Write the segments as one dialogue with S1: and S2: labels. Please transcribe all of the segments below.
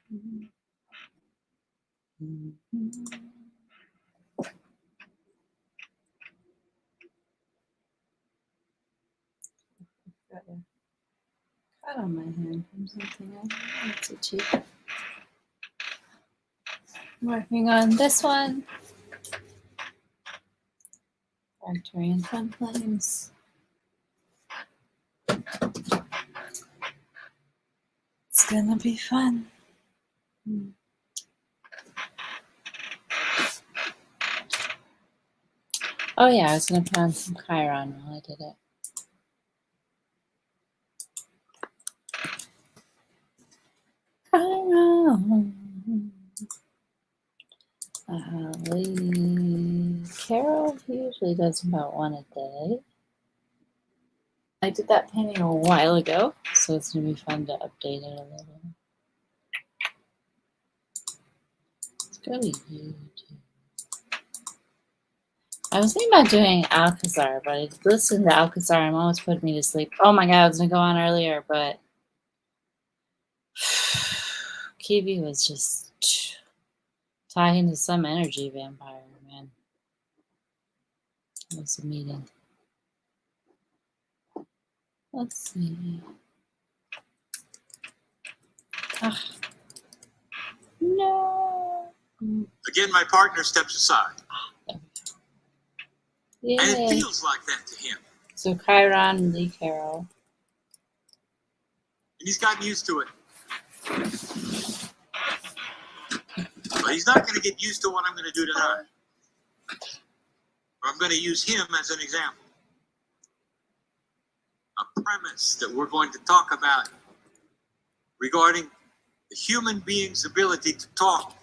S1: Got a cut on my hand from something else. That's itchy. Working on this one. Arcturian Twin Flames. It's gonna be fun. Oh yeah, I was gonna put on some Chiron while I did it. Chiron. Carol usually does about one a day. I did that painting a while ago, so it's gonna be fun to update it a little. Let's go to YouTube. I was thinking about doing Alcazar, but I listened to Alcazar and almost put me to sleep. Oh my god, I was gonna go on earlier, but Kiwi was just talking to some energy vampire, man. It was a meeting. Let's see. Ah. No.
S2: Again, my partner steps aside.
S1: Yay.
S2: And it feels like that to him.
S1: So Chiron and Lee Carroll.
S2: And he's gotten used to it. But he's not going to get used to what I'm going to do tonight. Or I'm going to use him as an example. A premise that we're going to talk about regarding the human being's ability to talk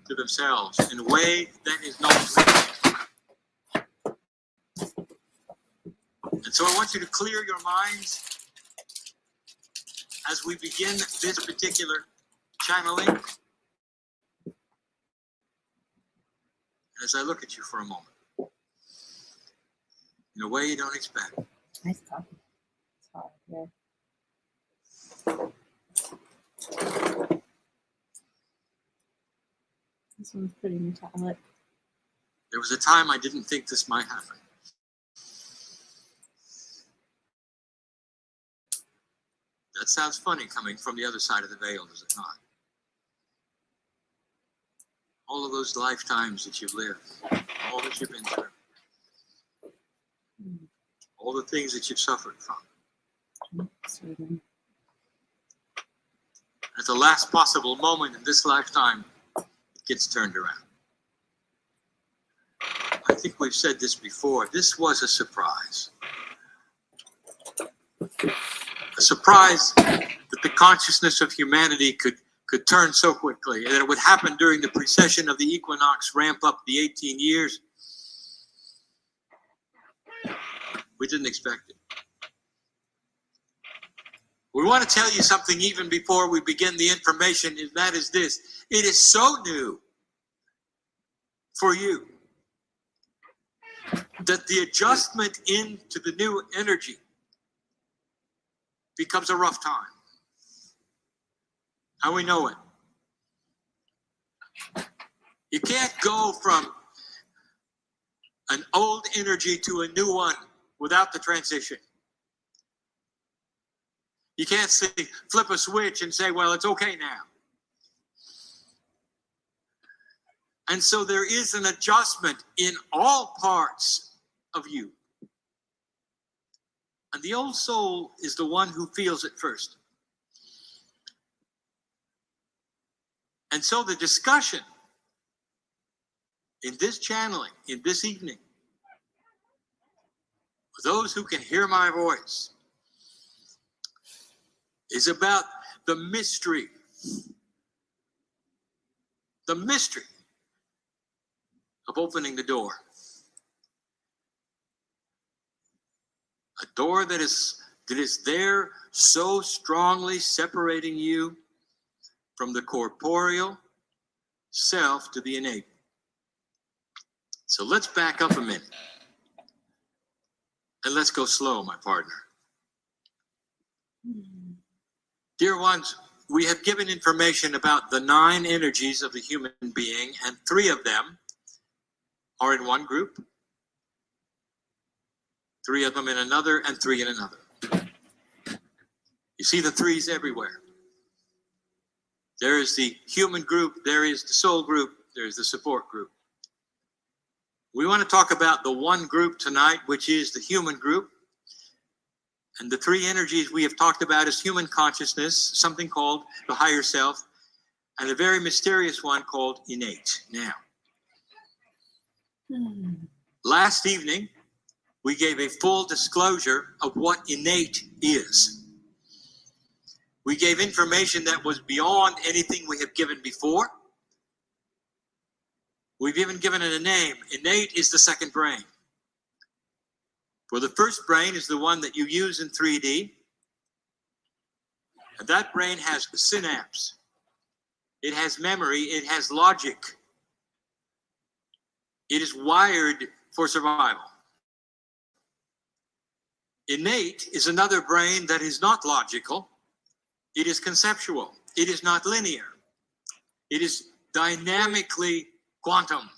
S2: to themselves in a way that is not real. And so I want you to clear your minds as we begin this particular channeling. As I look at you for a moment, in a way you don't expect.
S1: Nice coffee. It's hot here. This one's pretty metallic.
S2: There was a time I didn't think this might happen. That sounds funny coming from the other side of the veil, does it not? All of those lifetimes that you've lived, all that you've been through, all the things that you've suffered from. At the last possible moment in this lifetime, it gets turned around. I think we've said this before. This was a surprise. A surprise that the consciousness of humanity could turn so quickly, and that it would happen during the precession of the equinox, ramp up the 18 years. We didn't expect it. We want to tell you something even before we begin the information, and that is this. It is so new for you that the adjustment into the new energy becomes a rough time. How we know it? You can't go from an old energy to a new one without the transition. You can't flip a switch and say, well, it's okay now. And so there is an adjustment in all parts of you. And the old soul is the one who feels it first. And so the discussion in this channeling, in this evening, for those who can hear my voice, is about the mystery of opening the door. A door that is there so strongly separating you from the corporeal self to the innate. So let's back up a minute. And let's go slow, my partner. Dear ones, we have given information about the 9 energies of the human being, and 3 of them are in one group, 3 of them in another, and 3 in another. You see the 3s everywhere. There is the human group, there is the soul group, there's the support group. We want to talk about the one group tonight, which is the human group. And the 3 energies we have talked about is human consciousness, something called the higher self, and a very mysterious one called innate. Now, last evening, we gave a full disclosure of what innate is. We gave information that was beyond anything we have given before. We've even given it a name. Innate is the second brain. For the first brain is the one that you use in 3D. And that brain has synapse. It has memory. It has logic. It is wired for survival. Innate is another brain that is not logical. It is conceptual. It is not linear. It is dynamically quantum,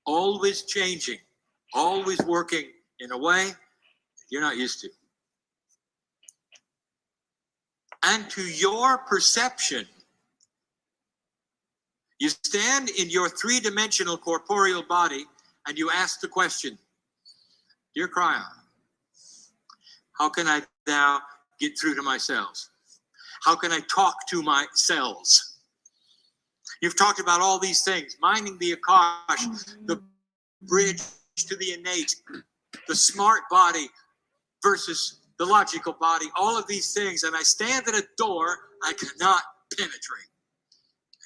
S2: always changing, always working in a way you're not used to. And to your perception, you stand in your 3-dimensional corporeal body and you ask the question, dear Cryon, how can I now get through to my cells? How can I talk to my cells? You've talked about all these things, minding the Akash, the bridge to the innate, the smart body versus the logical body, all of these things. And I stand at a door I cannot penetrate.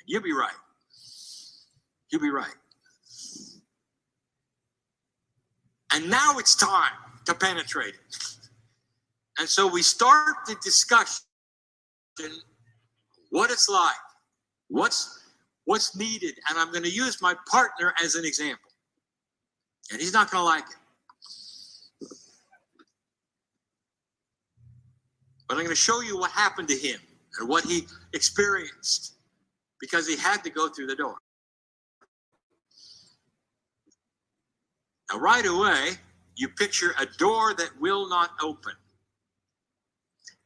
S2: And you'll be right. You'll be right. And now it's time to penetrate it. And so we start the discussion, what it's like, what's needed, and I'm going to use my partner as an example. And he's not going to like it. But I'm going to show you what happened to him and what he experienced because he had to go through the door. Now, right away, you picture a door that will not open.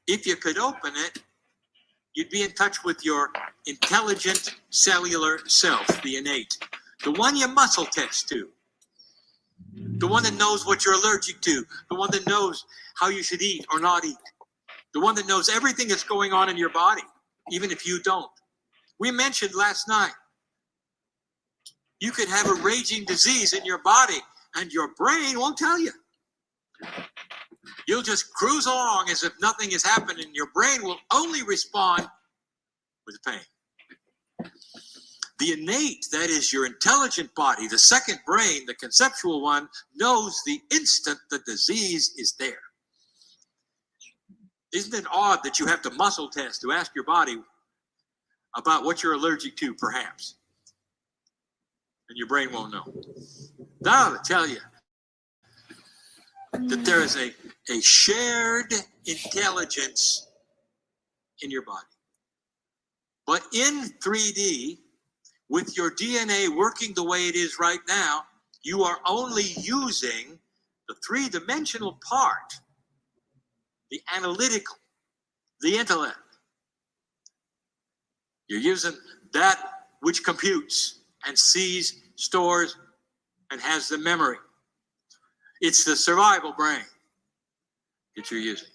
S2: If you could open it, you'd be in touch with your intelligent cellular self, the innate, the one you muscle test to, the one that knows what you're allergic to, the one that knows how you should eat or not eat, the one that knows everything that's going on in your body, even if you don't. We mentioned last night, you could have a raging disease in your body and your brain won't tell you. You'll just cruise along as if nothing has happened, and your brain will only respond with pain. The innate, that is your intelligent body, the second brain, the conceptual one, knows the instant the disease is there. Isn't it odd that you have to muscle test to ask your body about what you're allergic to, perhaps? And your brain won't know. Now to tell you that there is a shared intelligence in your body. But in 3D, with your DNA working the way it is right now, you are only using the 3-dimensional part, the analytical, the intellect. You're using that which computes and sees, stores, and has the memory. It's the survival brain that you're using.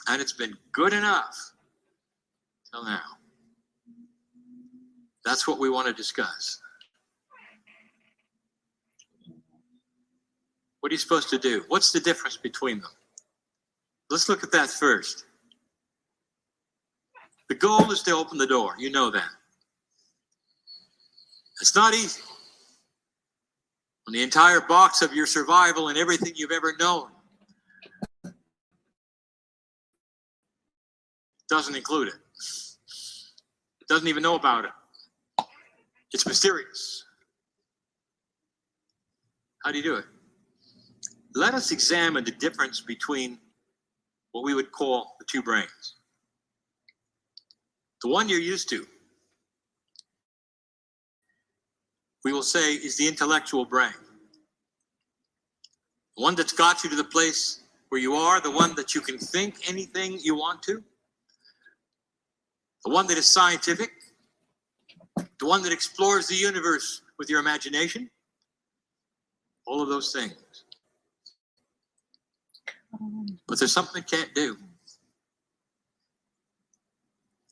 S2: And it's been good enough till now. That's what we want to discuss. What are you supposed to do? What's the difference between them? Let's look at that first. The goal is to open the door. You know that. It's not easy. When the entire box of your survival and everything you've ever known doesn't include it. It doesn't even know about it. It's mysterious. How do you do it? Let us examine the difference between what we would call the 2 brains. The one you're used to, we will say, is the intellectual brain. The one that's got you to the place where you are, the one that you can think anything you want to, the one that is scientific, the one that explores the universe with your imagination, all of those things. But there's something it can't do.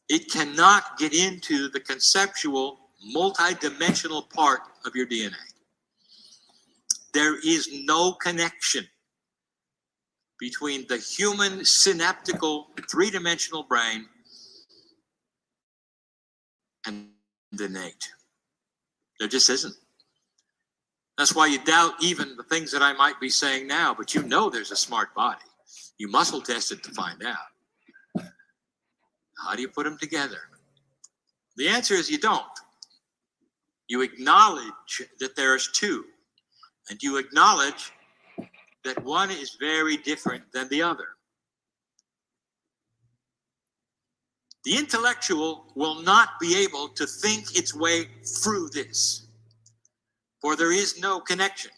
S2: It cannot get into the conceptual, multidimensional part of your DNA. There is no connection between the human synaptical three-dimensional brain and the innate. There just isn't. That's why you doubt even the things that I might be saying now, but you know there's a smart body. You muscle test it to find out. How do you put them together? The answer is you don't. You acknowledge that there's two, and you acknowledge that one is very different than the other. The intellectual will not be able to think its way through this, for there is no connection.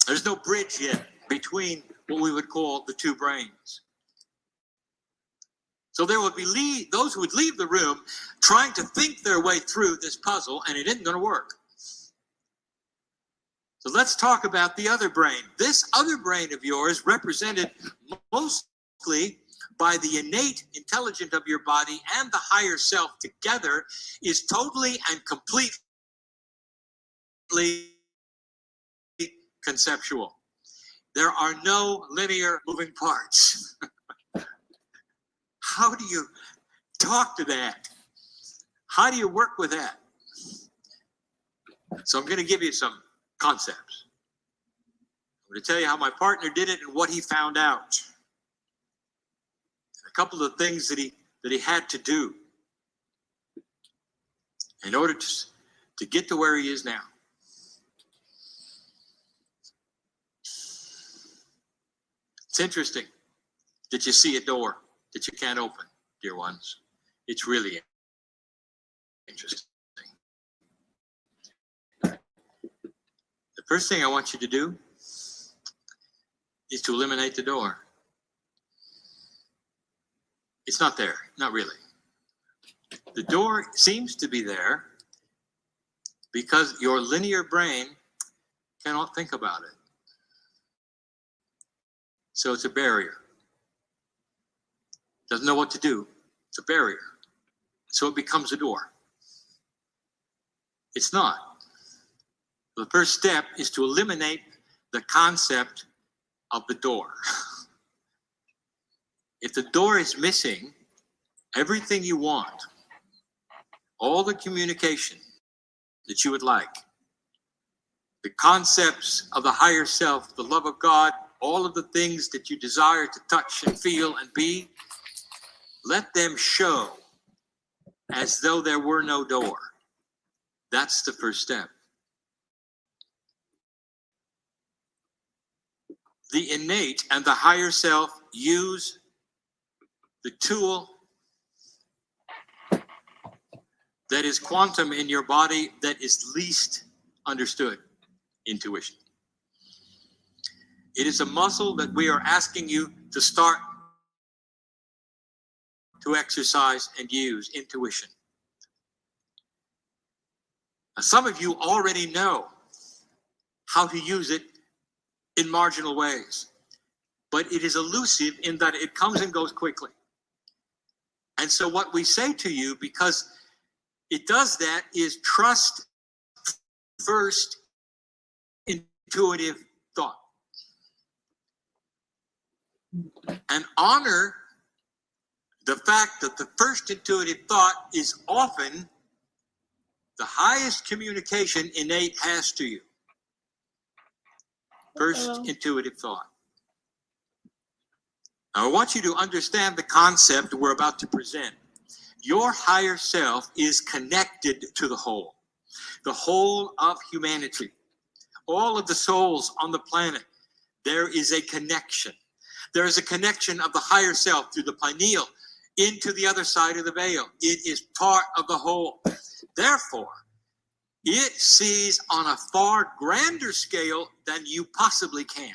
S2: There's no bridge yet between what we would call the two brains. So there would be those who would leave the room trying to think their way through this puzzle, and it isn't going to work. So let's talk about the other brain. This other brain of yours, represented mostly by the innate intelligence of your body and the higher self together, is totally and completely conceptual. There are no linear moving parts. How do you talk to that? How do you work with that? So I'm going to give you some concepts. I'm going to tell you how my partner did it and what he found out. A couple of things that he had to do in order to get to where he is now. It's interesting that you see a door that you can't open, dear ones. It's really interesting. The first thing I want you to do is to eliminate the door. It's not there, not really. The door seems to be there because your linear brain cannot think about it. So it's a barrier. Doesn't know what to do. It's a barrier. So it becomes a door. It's not. The first step is to eliminate the concept of the door. If the door is missing, everything you want, all the communication that you would like, the concepts of the higher self, the love of God, all of the things that you desire to touch and feel and be, let them show as though there were no door. That's the first step. The innate and the higher self use the tool that is quantum in your body that is least understood, intuition. It is a muscle that we are asking you to start to exercise and use, intuition. Now, some of you already know how to use it in marginal ways, but it is elusive in that it comes and goes quickly. And so what we say to you, because it does that, is trust first intuitive thought. And honor the fact that the first intuitive thought is often the highest communication innate has to you. First intuitive thought. Now, I want you to understand the concept we're about to present. Your higher self is connected to the whole of humanity, all of the souls on the planet. There is a connection. There is a connection of the higher self through the pineal into the other side of the veil. It is part of the whole. Therefore, it sees on a far grander scale than you possibly can.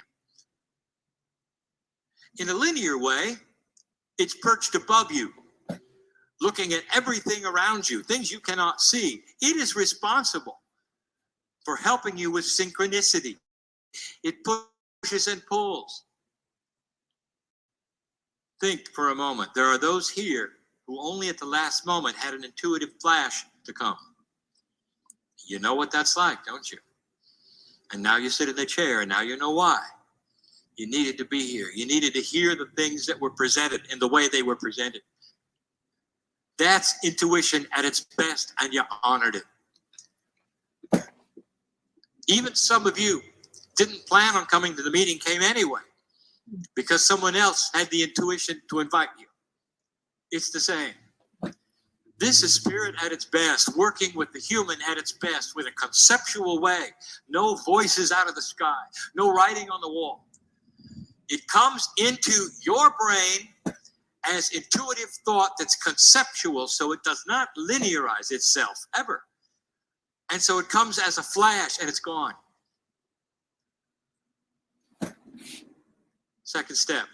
S2: In a linear way, it's perched above you, looking at everything around you, things you cannot see. It is responsible for helping you with synchronicity. It pushes and pulls. Think for a moment. There are those here who only at the last moment had an intuitive flash to come. You know what that's like, don't you? And now you sit in the chair, and now you know why. You needed to be here. You needed to hear the things that were presented in the way they were presented. That's intuition at its best, and you honored it. Even some of you didn't plan on coming to the meeting, came anyway, because someone else had the intuition to invite you. It's the same. This is spirit at its best, working with the human at its best, with a conceptual way. No voices out of the sky, no writing on the wall. It comes into your brain as intuitive thought that's conceptual, so it does not linearize itself ever. And so it comes as a flash and it's gone. Second step,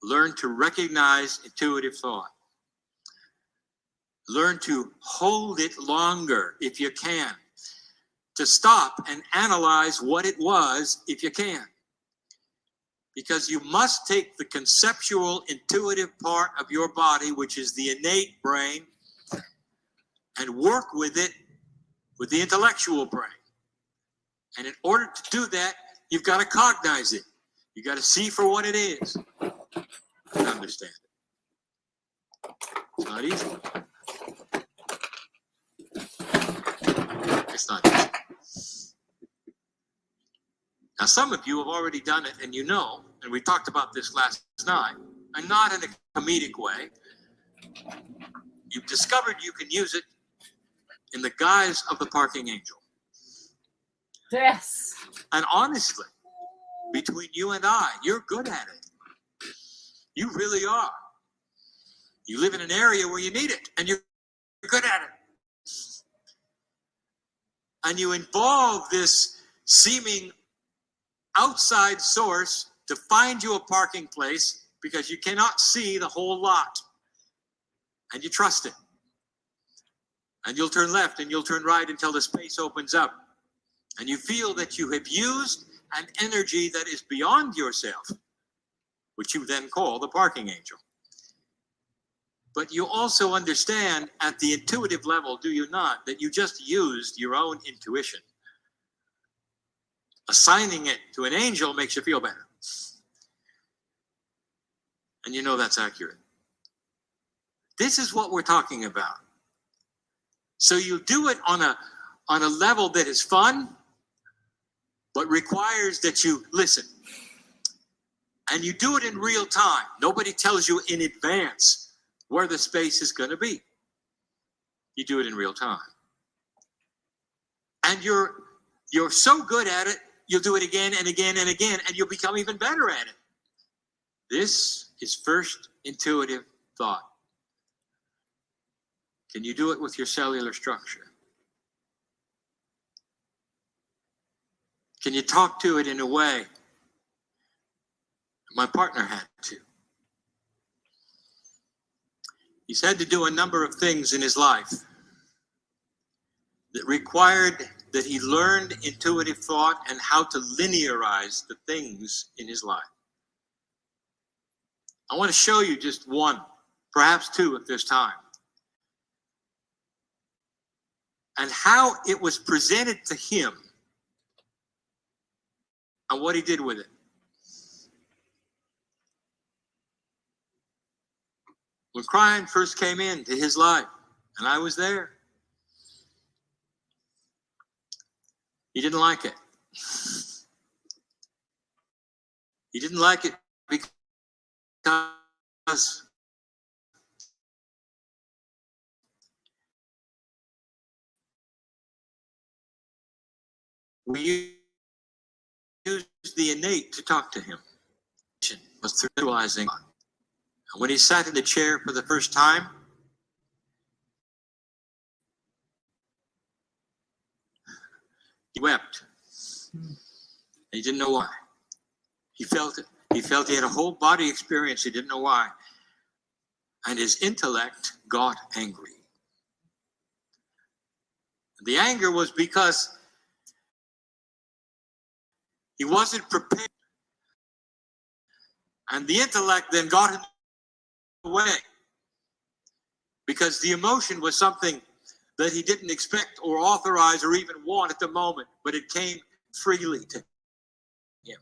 S2: learn to recognize intuitive thought. Learn to hold it longer if you can. To stop and analyze what it was if you can. Because you must take the conceptual, intuitive part of your body, which is the innate brain, and work with it with the intellectual brain. And in order to do that, you've got to cognize it. You got to see for what it is and understand it. It's not easy. It's not easy. Now, some of you have already done it, and you know, and we talked about this last night, and not in a comedic way. You've discovered you can use it in the guise of the parking angel.
S1: Yes.
S2: And honestly, between you and I, you're good at it. You really are. You live in an area where you need it, and you're good at it. And you involve this seeming outside source to find you a parking place because you cannot see the whole lot. And you trust it. And you'll turn left and you'll turn right until the space opens up. And you feel that you have used an energy that is beyond yourself, which you then call the parking angel. But you also understand at the intuitive level, do you not, that you just used your own intuition. Assigning it to an angel makes you feel better. And you know that's accurate. This is what we're talking about. So you do it on a level that is fun, but requires that you listen. And you do it in real time. Nobody tells you in advance where the space is going to be. You do it in real time. And you're so good at it, you'll do it again and again and again, and you'll become even better at it. This is first intuitive thought. Can you do it with your cellular structure? Can you talk to it in a way? My partner had to. He's had to do a number of things in his life that required that he learned intuitive thought and how to linearize the things in his life. I want to show you just one, perhaps two at this time, and how it was presented to him and what he did with it. When crime first came into his life, and I was there, he didn't like it. He didn't like it because we used the innate to talk to him. It was through realizing And when he sat in the chair for the first time, he wept. He didn't know why. He felt it. He felt he had a whole body experience. He didn't know why. And his intellect got angry. The anger was because he wasn't prepared. And the intellect then got in the way. Because the emotion was something that he didn't expect or authorize or even want at the moment, but it came freely to him.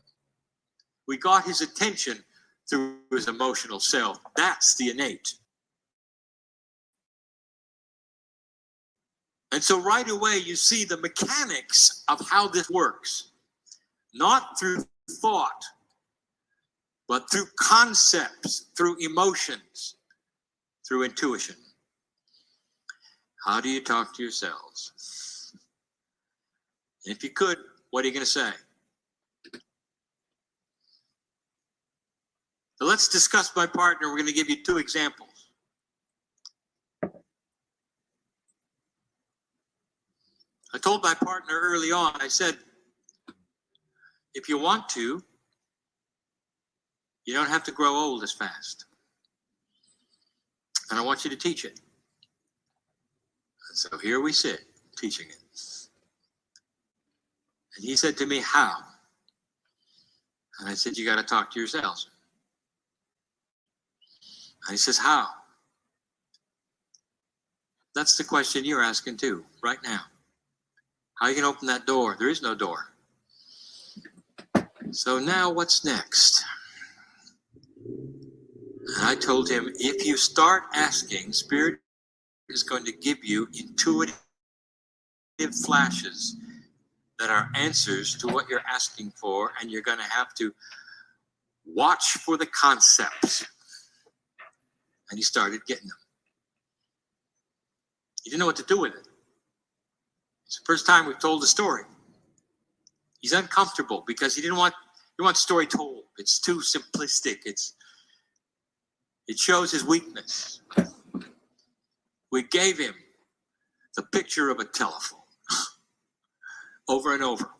S2: We got his attention through his emotional self. That's the innate. And so right away you see the mechanics of how this works. Not through thought, but through concepts, through emotions, through intuition. How do you talk to yourselves? If you could, what are you going to say? So let's discuss my partner. We're going to give you 2 examples. I told my partner early on, I said, if you want to, you don't have to grow old as fast. And I want you to teach it. And so here we sit, teaching it. And he said to me, how? And I said, you got to talk to yourselves. And he says, how? That's the question you're asking too, right now. How are you going to open that door? There is no door. So now what's next? And I told him, if you start asking, Spirit is going to give you intuitive flashes that are answers to what you're asking for, and you're going to have to watch for the concepts. And he started getting them. He didn't know what to do with it. It's the first time we've told the story. He's uncomfortable because he didn't want the story told. It's too simplistic. It shows his weakness. We gave him the picture of a telephone over and over,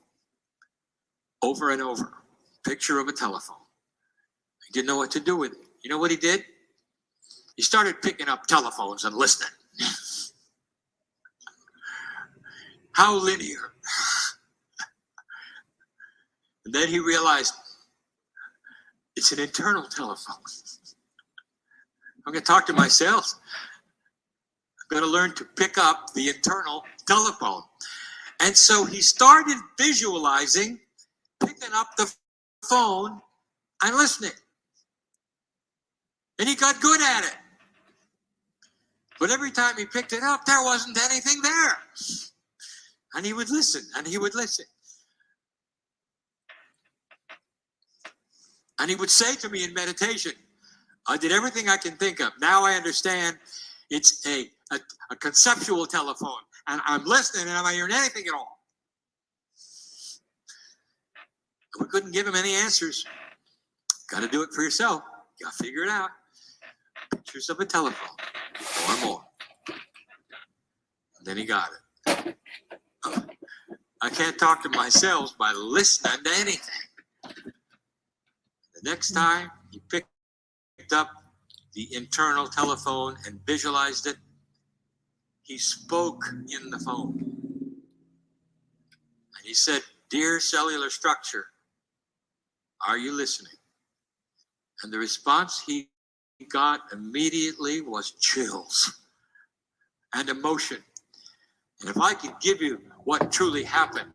S2: over and over. Picture of a telephone. He didn't know what to do with it. You know what he did? He started picking up telephones and listening. How linear. And then he realized it's an internal telephone. I'm going to talk to myself. I'm going to learn to pick up the internal telephone. And so he started visualizing, picking up the phone and listening. And he got good at it. But every time he picked it up, there wasn't anything there. And he would listen, and he would listen. And he would say to me in meditation, I did everything I can think of. Now I understand it's a conceptual telephone. And I'm listening, and I'm not hearing anything at all. We couldn't give him any answers. Got to do it for yourself. Got to figure it out. Pictures of a telephone. More and more. And then he got it. I can't talk to myself by listening to anything. The next time he picked up the internal telephone and visualized it, he spoke in the phone. And he said, "Dear cellular structure, are you listening?" And the response he got immediately was chills and emotion. And if I could give you what truly happened,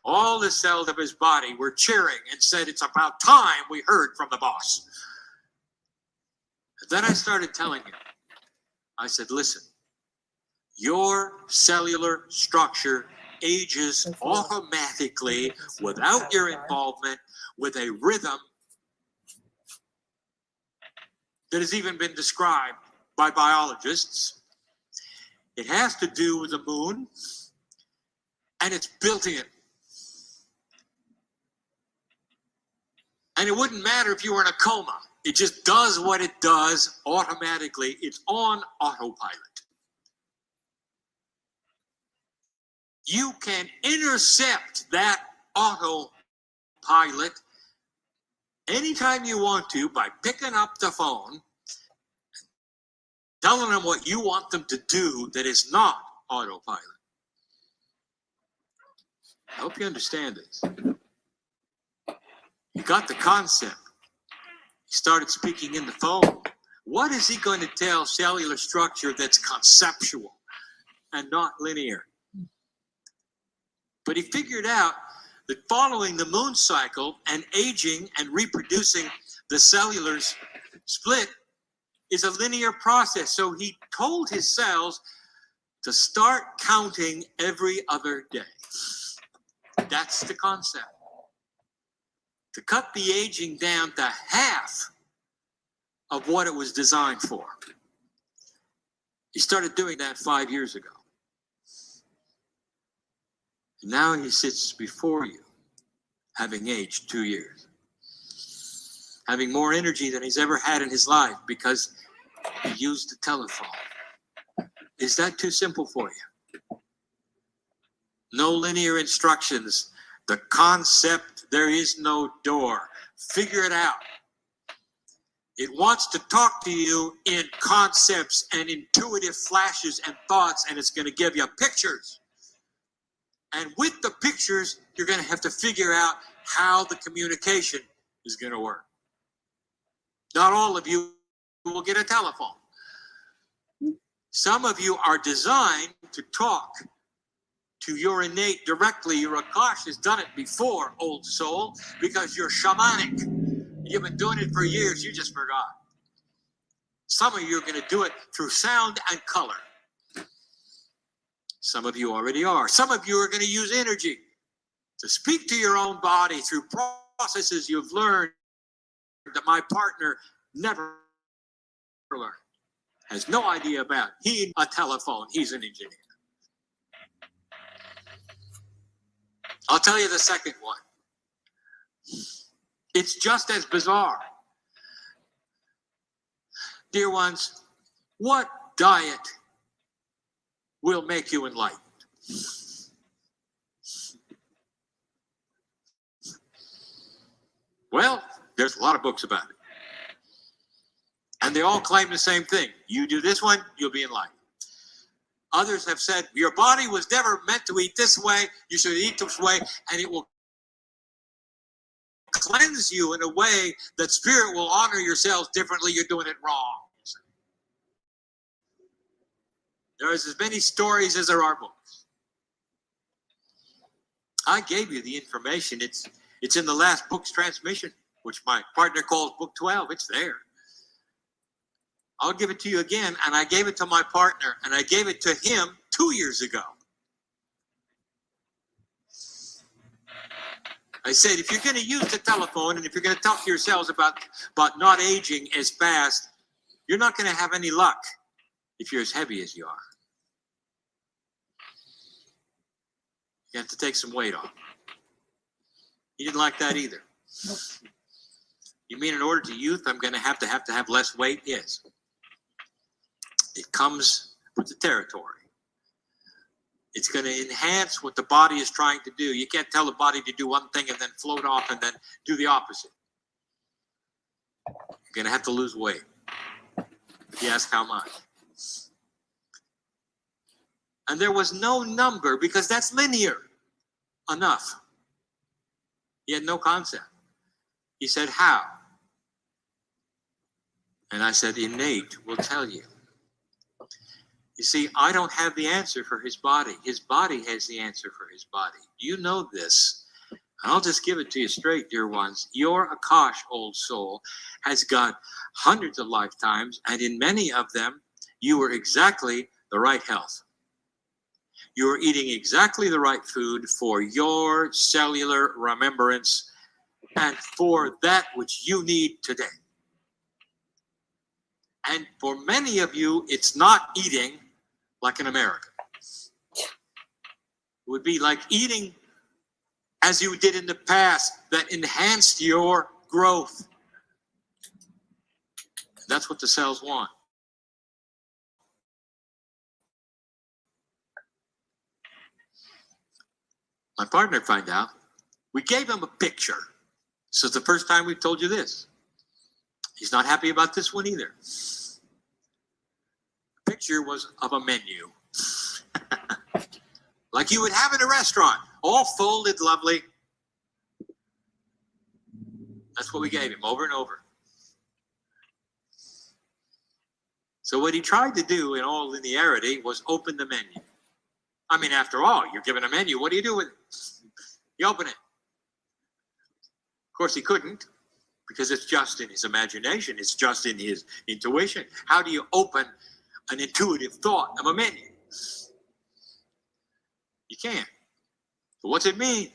S2: all the cells of his body were cheering and said, "It's about time we heard from the boss." And then I started telling him, I said, "Listen, your cellular structure ages automatically without your involvement with a rhythm that has even been described by biologists. It has to do with the moon, and it's built in. And it wouldn't matter if you were in a coma. It just does what it does automatically. It's on autopilot. You can intercept that autopilot anytime you want to by picking up the phone, telling them what you want them to do that is not autopilot. I hope you understand this. You got the concept. He started speaking in the phone. What is he going to tell cellular structure that's conceptual and not linear? But he figured out that following the moon cycle and aging and reproducing the cellular split is a linear process. So he told his cells to start counting every other day. That's the concept. To cut the aging down to half of what it was designed for. He started doing that 5 years ago. And now he sits before you, having aged 2 years. Having more energy than he's ever had in his life because he used the telephone. Is that too simple for you? No linear instructions. The concept, there is no door. Figure it out. It wants to talk to you in concepts and intuitive flashes and thoughts, and it's going to give you pictures. And with the pictures, you're going to have to figure out how the communication is going to work. Not all of you will get a telephone. Some of you are designed to talk to your innate directly. Your Akash has done it before, old soul, because you're shamanic. You've been doing it for years, you just forgot. Some of you are going to do it through sound and color. Some of you already are. Some of you are going to use energy to speak to your own body through processes you've learned that my partner never learned. Has no idea about. He a telephone. He's an engineer. I'll tell you the second one. It's just as bizarre. Dear ones, what diet will make you enlightened? Well, there's a lot of books about it. And they all claim the same thing. You do this one, you'll be enlightened. Others have said, your body was never meant to eat this way, you should eat this way, and it will cleanse you in a way that spirit will honor yourselves differently. You're doing it wrong. There's as many stories as there are books. I gave you the information. It's in the last book's transmission, which my partner calls book 12. It's there. I'll give it to you again, and I gave it to my partner, and I gave it to him 2 years ago. I said, if you're going to use the telephone, and if you're going to talk to yourselves about not aging as fast, you're not going to have any luck if you're as heavy as you are. You have to take some weight off. He didn't like that either. Nope. You mean in order to youth, I'm going to have less weight? Yes. It comes with the territory. It's going to enhance what the body is trying to do. You can't tell the body to do one thing and then float off and then do the opposite. You're going to have to lose weight. You ask how much. And there was no number because that's linear enough. He had no concept. He said, how? And I said, innate will tell you. You see, I don't have the answer for his body. His body has the answer for his body. You know this. I'll just give it to you straight, dear ones. Your Akash, old soul, has got hundreds of lifetimes, and in many of them, you were exactly the right health. You are eating exactly the right food for your cellular remembrance and for that which you need today. And for many of you, it's not eating like an American. It would be like eating as you did in the past that enhanced your growth. That's what the cells want. My partner found out. We gave him a picture. This is the first time we've told you this. He's not happy about this one either. The picture was of a menu. Like you would have in a restaurant. All folded, lovely. That's what we gave him over and over. So what he tried to do in all linearity was open the menu. I mean, after all, you're given a menu. What do you do with it? You open it. Of course, he couldn't, because it's just in his imagination. It's just in his intuition. How do you open an intuitive thought of a menu? You can't. So what's it mean?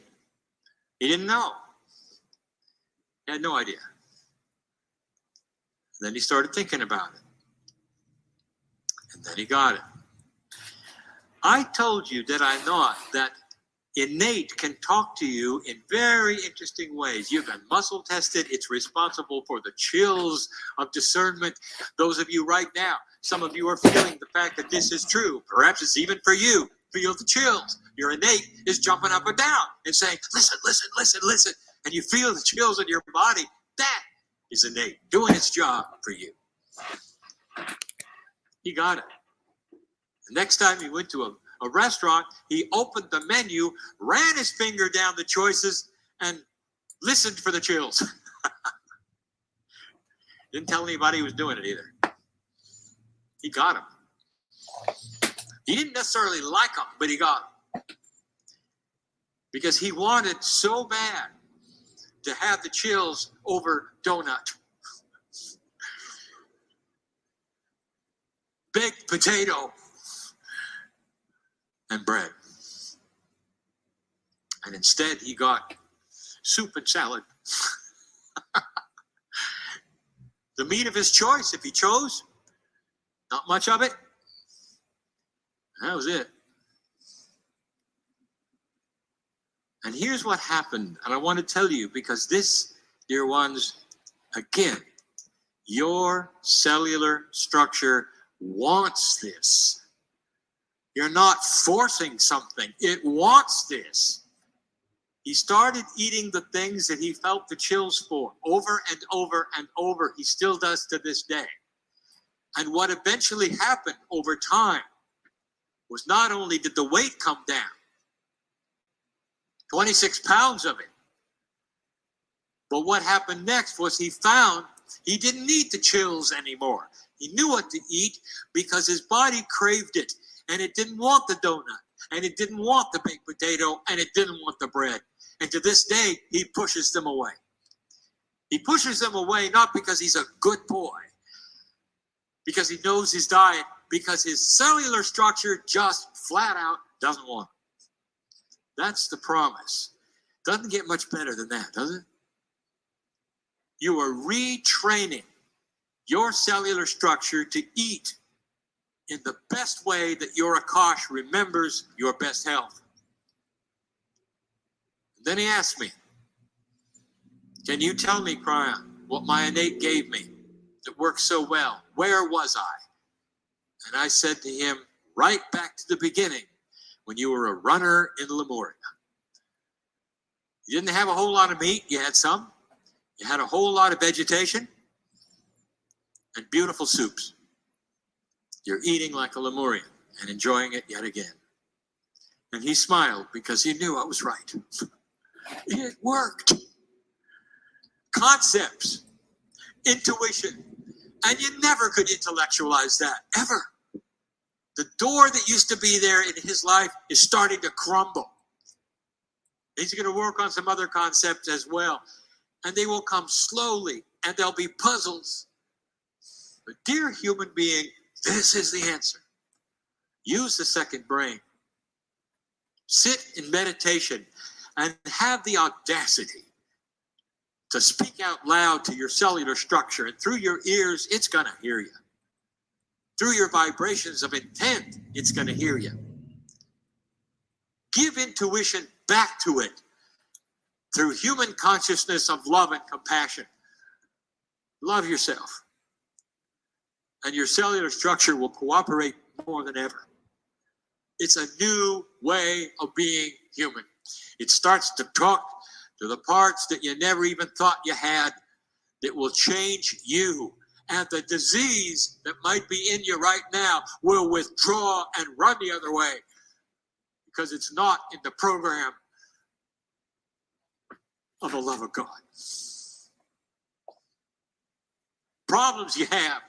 S2: He didn't know. He had no idea. Then he started thinking about it. And then he got it. I told you, did I not, that innate can talk to you in very interesting ways. You can muscle test it. It's responsible for the chills of discernment. Those of you right now, some of you are feeling the fact that this is true. Perhaps it's even for you. Feel the chills. Your innate is jumping up and down and saying, listen, listen, listen, listen. And you feel the chills in your body. That is innate, doing its job for you. He got it. The next time he went to a restaurant, he opened the menu, ran his finger down the choices, and listened for the chills. Didn't tell anybody he was doing it either. He got them. He didn't necessarily like them, but he got them. Because he wanted so bad to have the chills over donut, baked potato, and bread. And instead he got soup and salad. The meat of his choice, if he chose. Not much of it. That was it. And here's what happened. And I want to tell you, because this, dear ones, again, your cellular structure wants this. You're not forcing something. It wants this. He started eating the things that he felt the chills for over and over and over. He still does to this day. And what eventually happened over time was not only did the weight come down, 26 pounds of it, but what happened next was he found he didn't need the chills anymore. He knew what to eat because his body craved it. And it didn't want the donut, and it didn't want the baked potato, and it didn't want the bread. And to this day, he pushes them away. He pushes them away not because he's a good boy, because he knows his diet, because his cellular structure just flat out doesn't want it. That's the promise. Doesn't get much better than that, does it? You are retraining your cellular structure to eat in the best way that your Akash remembers your best health. And then he asked me, can you tell me, Cryon, what my innate gave me that worked so well? Where was I? And I said to him, right back to the beginning, when you were a runner in Lemuria. You didn't have a whole lot of meat, you had some. You had a whole lot of vegetation and beautiful soups. You're eating like a Lemurian and enjoying it yet again. And he smiled because he knew I was right. It worked. Concepts, intuition, and you never could intellectualize that, ever. The door that used to be there in his life is starting to crumble. He's going to work on some other concepts as well. And they will come slowly, and there'll be puzzles. But dear human being, this is the answer. Use the second brain. Sit in meditation and have the audacity to speak out loud to your cellular structure. And through your ears, it's going to hear you. Through your vibrations of intent, it's going to hear you. Give intuition back to it through human consciousness of love and compassion. Love yourself. and your cellular structure will cooperate more than ever. It's a new way of being human. It starts to talk to the parts that you never even thought you had, that will change you. And the disease that might be in you right now will withdraw and run the other way, because it's not in the program of the love of God. Problems you have,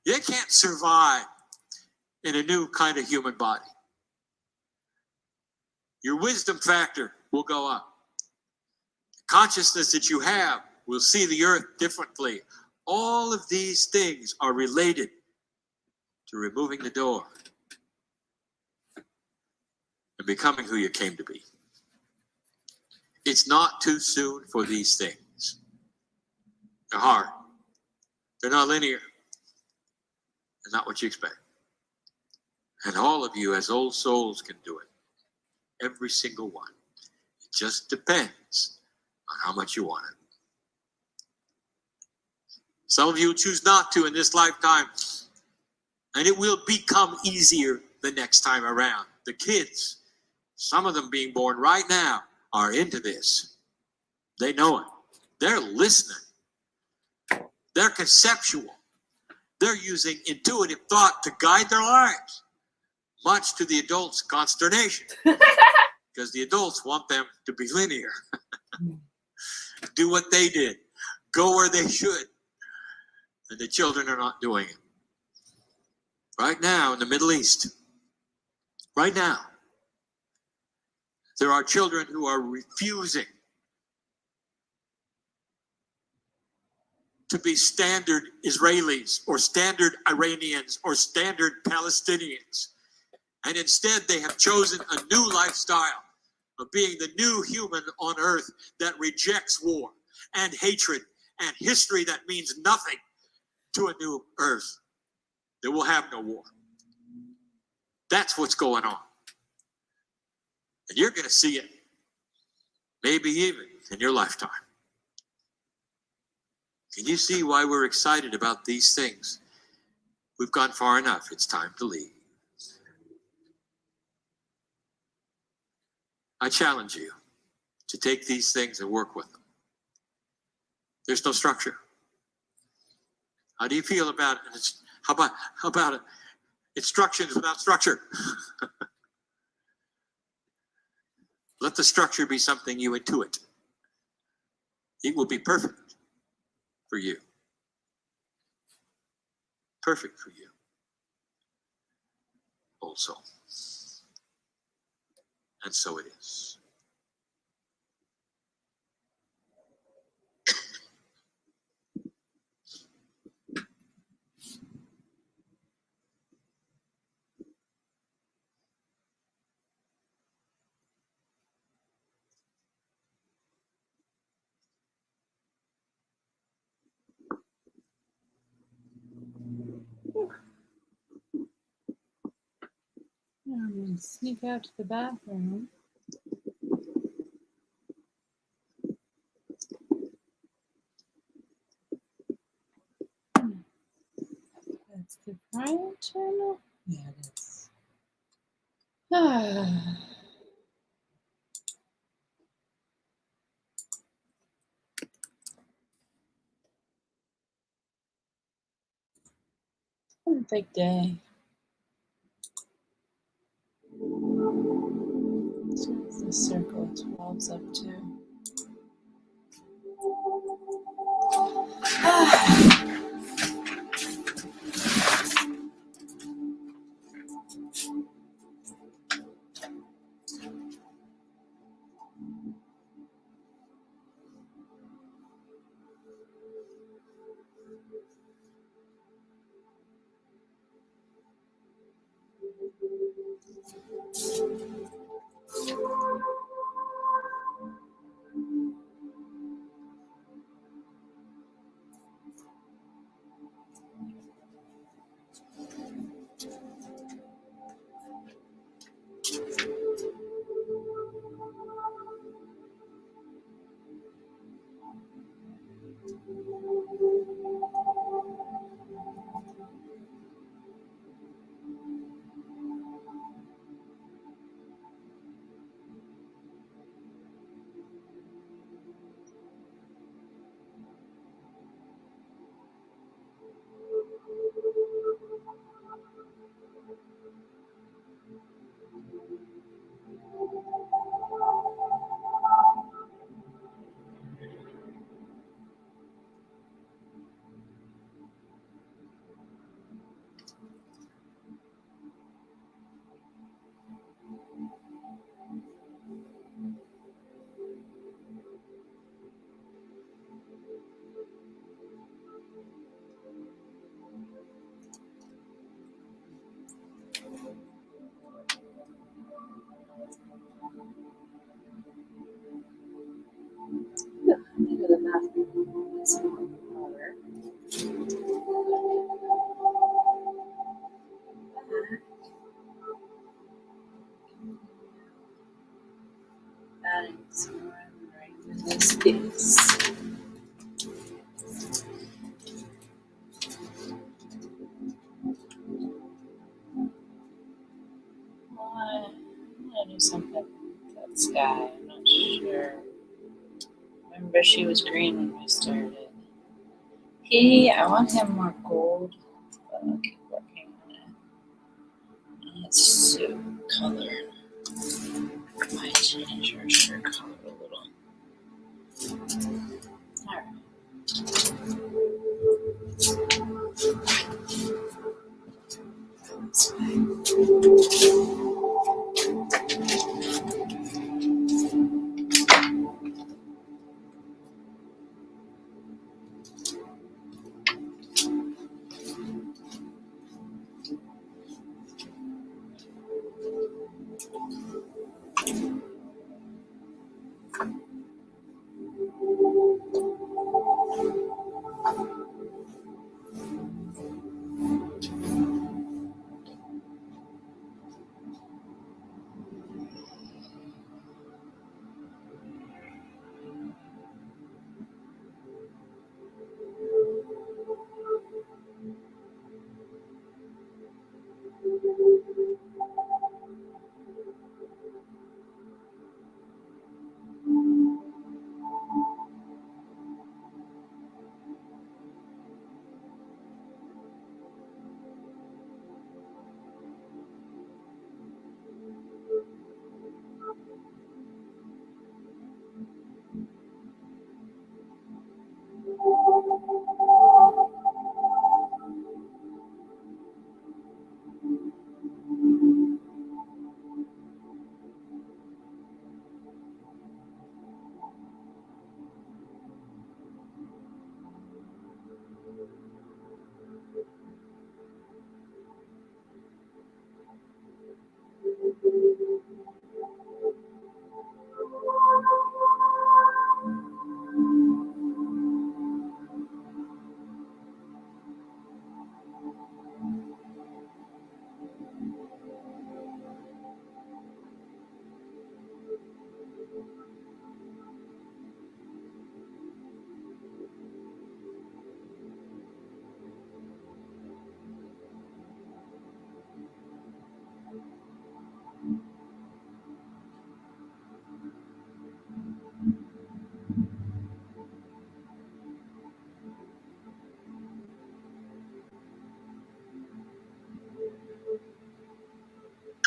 S2: they can't survive in a new kind of human body. Your wisdom factor will go up. The consciousness that you have will see the earth differently. All of these things are related to removing the door and becoming who you came to be. It's not too soon for these things. They're hard. They're not linear. They're not what you expect. And all of you as old souls can do it. Every single one. It just depends on how much you want it. Some of you choose not to in this lifetime, and it will become easier the next time around. The kids, some of them being born right now, are into this. They know it. They're listening. They're conceptual. They're using intuitive thought to guide their lives, much to the adults' consternation, because the adults want them to be linear. Do what they did. Go where they should. And the children are not doing it. Right now in the Middle East, right now, there are children who are refusing to be standard Israelis or standard Iranians or standard Palestinians. And instead they have chosen a new lifestyle of being the new human on earth that rejects war and hatred and history that means nothing to a new earth that will have no war. That's what's going on. And you're going to see it, maybe even in your lifetime. Can you see why we're excited about these things? We've gone far enough. It's time to leave. I challenge you to take these things and work with them. There's no structure. How do you feel about it? How about it? Instructions without structure. Let the structure be something you intuit. It will be perfect for you. Perfect for you. Also. And so it is.
S1: I'm going to sneak out to the bathroom. That's the private channel? Yeah, it is. Perfect day. So what's the circle 12's up to? something with that sky. I'm not sure. Remember, she was green when we started. I want him more gold, but I'll keep working on it. Let's suit color. I might change her shirt color a little. Alright. That's fine.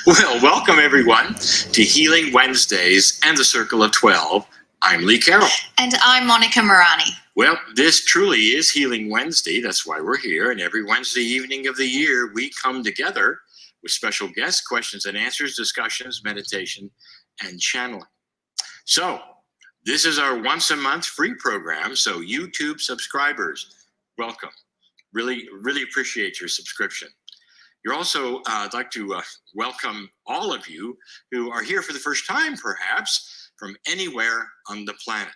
S2: Well, welcome everyone to Healing Wednesdays and the Circle of 12. I'm Lee Carroll.
S3: And I'm Monica Morani.
S2: Well, this truly is Healing Wednesday. That's why we're here. And every Wednesday evening of the year, we come together with special guests, questions and answers, discussions, meditation, and channeling. So this is our once a month free program. So YouTube subscribers, welcome. Really, really appreciate your subscription. You're also, I'd like to welcome all of you who are here for the first time, perhaps, from anywhere on the planet.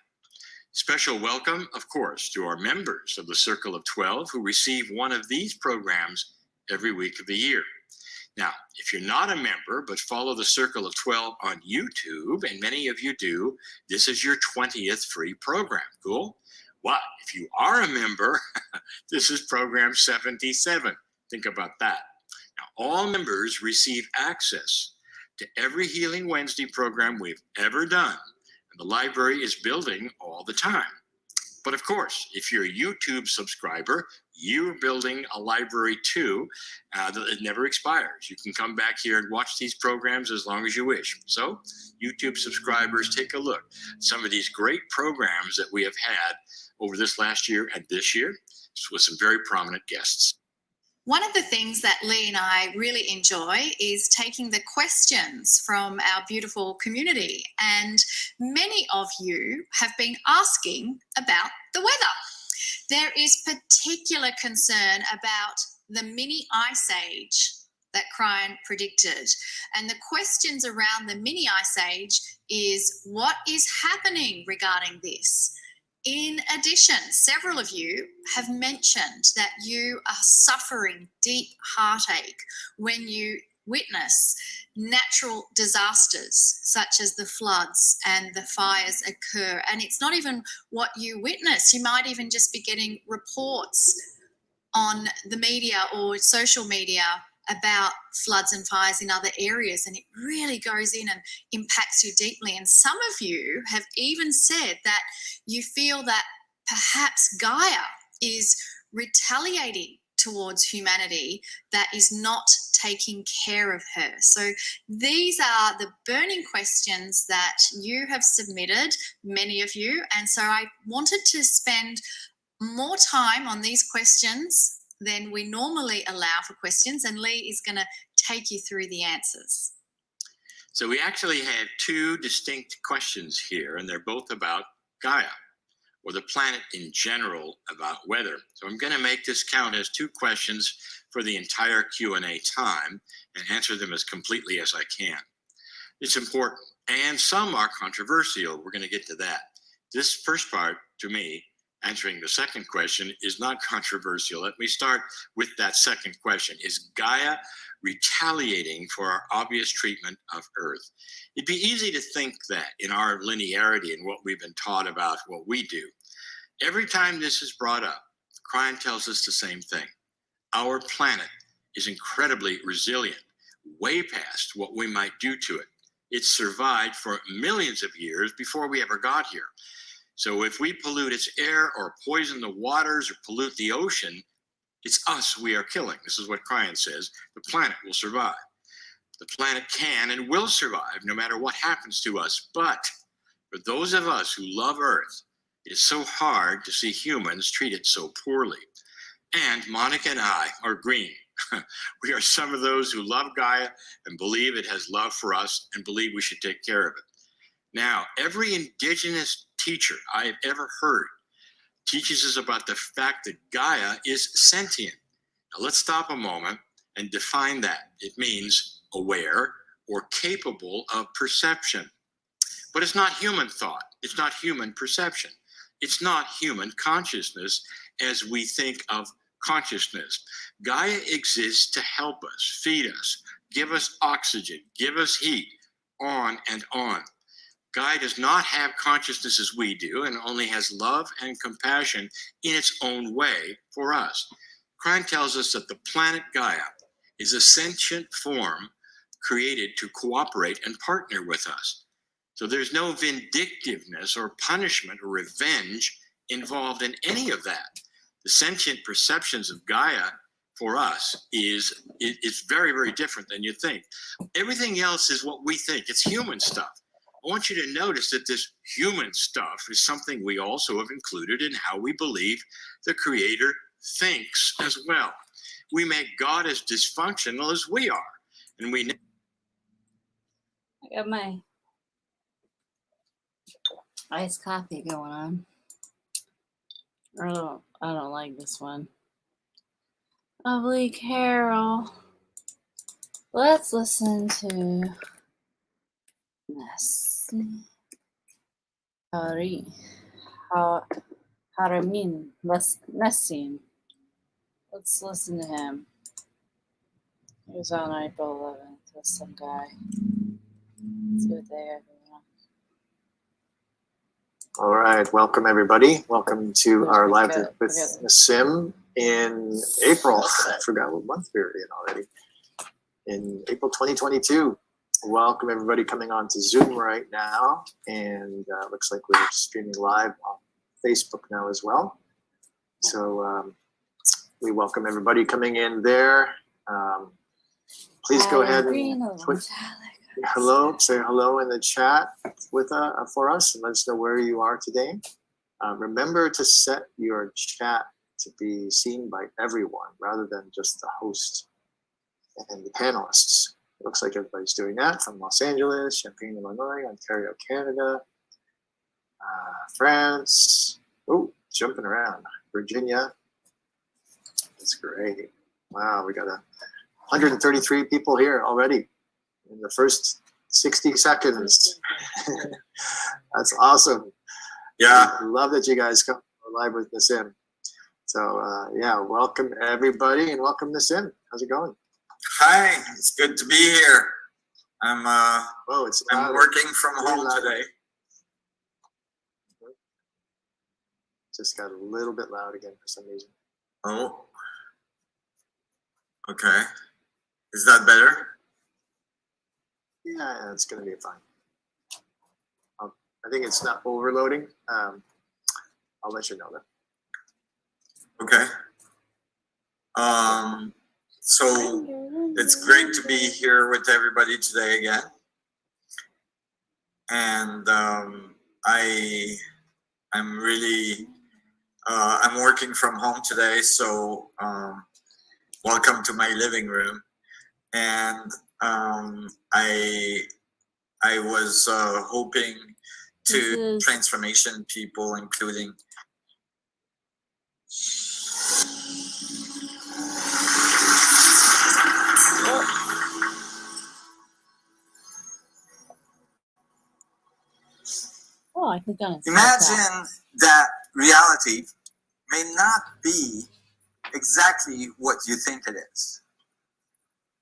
S2: Special welcome, of course, to our members of the Circle of 12 who receive one of these programs every week of the year. Now, if you're not a member, but follow the Circle of 12 on YouTube, and many of you do, this is your 20th free program. Cool? Well, if you are a member, this is program 77. Think about that. Now, all members receive access to every Healing Wednesday program we've ever done, and the library is building all the time. But of course, if you're a YouTube subscriber, you're building a library too that it never expires. You can come back here and watch these programs as long as you wish. So, YouTube subscribers, take a look at some of these great programs that we have had over this last year and this year with some very prominent guests.
S3: One of the things that Lee and I really enjoy is taking the questions from our beautiful community. And many of you have been asking about the weather. There is particular concern about the mini ice age that Cryan predicted. And the questions around the mini ice age is what is happening regarding this? In addition, several of you have mentioned that you are suffering deep heartache when you witness natural disasters such as the floods and the fires occur. And it's not even what you witness. You might even just be getting reports on the media or social media about floods and fires in other areas, and it really goes in and impacts you deeply. And some of you have even said that you feel that perhaps Gaia is retaliating towards humanity that is not taking care of her. So these are the burning questions that you have submitted, many of you, and so I wanted to spend more time on these questions than we normally allow for questions, and Lee is going to take you through the answers.
S2: So we actually have two distinct questions here, and they're both about Gaia, or the planet in general, about weather. So I'm going to make this count as two questions for the entire Q&A time and answer them as completely as I can. It's important, and some are controversial. We're going to get to that. This first part, to me, answering the second question, is not controversial. Let me start with that second question. Is Gaia retaliating for our obvious treatment of Earth? It'd be easy to think that in our linearity and what we've been taught about what we do. Every time this is brought up, Crime tells us the same thing. Our planet is incredibly resilient, way past what we might do to it. It survived for millions of years before we ever got here. So if we pollute its air or poison the waters or pollute the ocean, it's us we are killing. This is what Cryan says. The planet will survive. The planet can and will survive no matter what happens to us. But for those of us who love Earth, it is so hard to see humans treat it so poorly. And Monica and I are green. We are some of those who love Gaia and believe it has love for us and believe we should take care of it. Now, every indigenous teacher I have ever heard teaches us about the fact that Gaia is sentient. Now, let's stop a moment and define that. It means aware or capable of perception. But it's not human thought. It's not human perception. It's not human consciousness as we think of consciousness. Gaia exists to help us, feed us, give us oxygen, give us heat, on and on. Gaia does not have consciousness as we do and only has love and compassion in its own way for us. Crime tells us that the planet Gaia is a sentient form created to cooperate and partner with us. So there's no vindictiveness or punishment or revenge involved in any of that. The sentient perceptions of Gaia for us is very, very different than you think. Everything else is what we think. It's human stuff. I want you to notice that this human stuff is something we also have included in how we believe the Creator thinks as well. We make God as dysfunctional as we are. And we
S1: I got my iced coffee going on. I don't like this one. Lovely Carol. Let's listen to Haramin Nassim. Let's listen to him. He was on April 11th with some guy. Let's see what they have.
S4: All right, welcome everybody. Welcome to our live with Nassim in April. I forgot what month we were in already. In April 2022. Welcome everybody coming on to Zoom right now, and looks like we're streaming live on Facebook now as well. So we welcome everybody coming in there. Please go ahead and put hello, say hello in the chat with for us, and let us know where you are today. Remember to set your chat to be seen by everyone rather than just the host and the panelists. It looks like everybody's doing that from Los Angeles, Champaign, Illinois, Ontario, Canada, France. Oh, jumping around. Virginia. That's great. Wow, we got 133 people here already in the first 60 seconds. That's awesome. Yeah. I love that you guys come live with Nassim. So yeah, welcome everybody and welcome Nassim. How's it going?
S5: Hi, it's good to be here. I'm I'm working from home today.
S4: Just got a little bit loud again for some reason.
S5: Oh. Okay. Is that better?
S4: Yeah, it's going to be fine. I think it's not overloading. I'll let you know that.
S5: Okay. So it's great to be here with everybody today again. And I'm really, I'm working from home today, so welcome to my living room. And I was hoping to transformation people, including
S1: Oh, I clicked on it.
S5: imagine that reality may not be exactly what you think it is.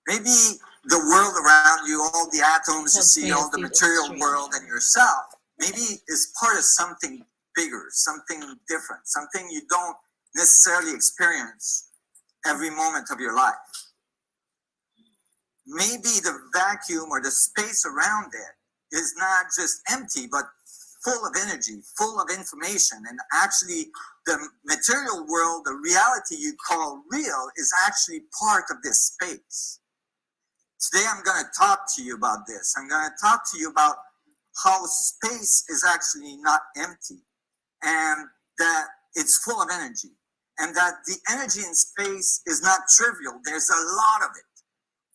S5: Maybe the world around you, all the atoms you see, all the material world and yourself, maybe is part of something bigger, something different, something you don't necessarily experience every moment of your life. Maybe the vacuum or the space around it is not just empty, but full of energy, full of information. And actually, the material world, the reality you call real, is actually part of this space. Today, I'm going to talk to you about this. I'm going to talk to you about how space is actually not empty, and that it's full of energy, and that the energy in space is not trivial. There's a lot of it.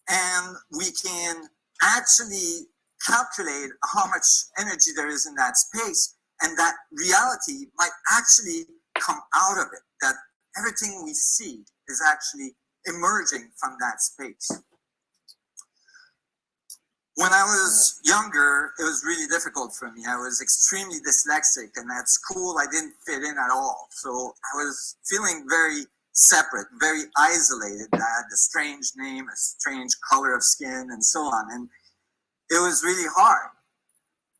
S5: And we can actually calculate how much energy there is in that space, and that reality might actually come out of it, that everything we see is actually emerging from that space. When I was younger, it was really difficult for me. I was extremely dyslexic, and at school I didn't fit in at all. So I was feeling very separate, very isolated. I had a strange name, a strange color of skin, and so on. And it was really hard.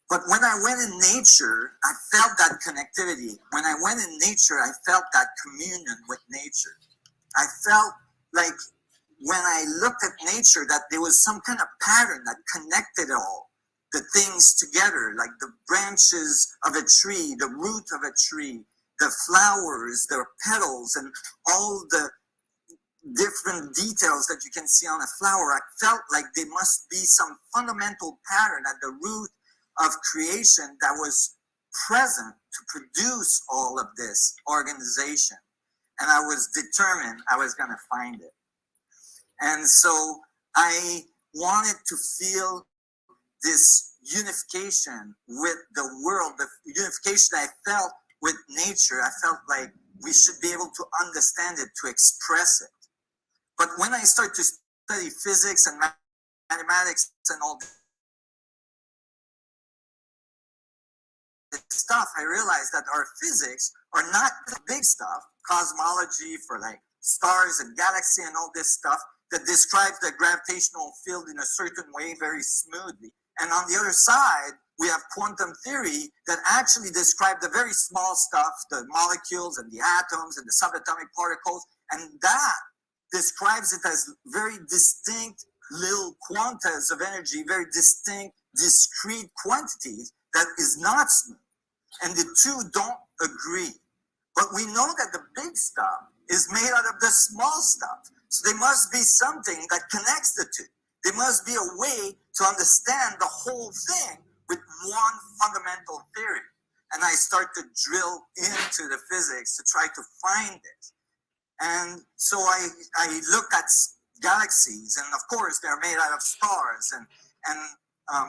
S5: But when I went in nature, I felt that connectivity. When I went in nature, I felt that communion with nature. I felt like when I looked at nature that there was some kind of pattern that connected all the things together, like the branches of a tree, the root of a tree, the flowers, the petals, and all the different details that you can see on a flower. I felt like there must be some fundamental pattern at the root of creation that was present to produce all of this organization. And I was determined I was going to find it. And so I wanted to feel this unification with the world, the unification I felt with nature. I felt like we should be able to understand it, to express it. But when I started to study physics and mathematics and all this stuff, I realized that our physics are not the big stuff, cosmology for like stars and galaxy and all this stuff that describes the gravitational field in a certain way very smoothly. And on the other side, we have quantum theory that actually describes the very small stuff, the molecules and the atoms and the subatomic particles, and that describes it as very distinct little quantas of energy, very distinct, discrete quantities that is not smooth. And the two don't agree. But we know that the big stuff is made out of the small stuff. So there must be something that connects the two. There must be a way to understand the whole thing with one fundamental theory. And I start to drill into the physics to try to find it. And so I looked at galaxies, and of course they're made out of stars, and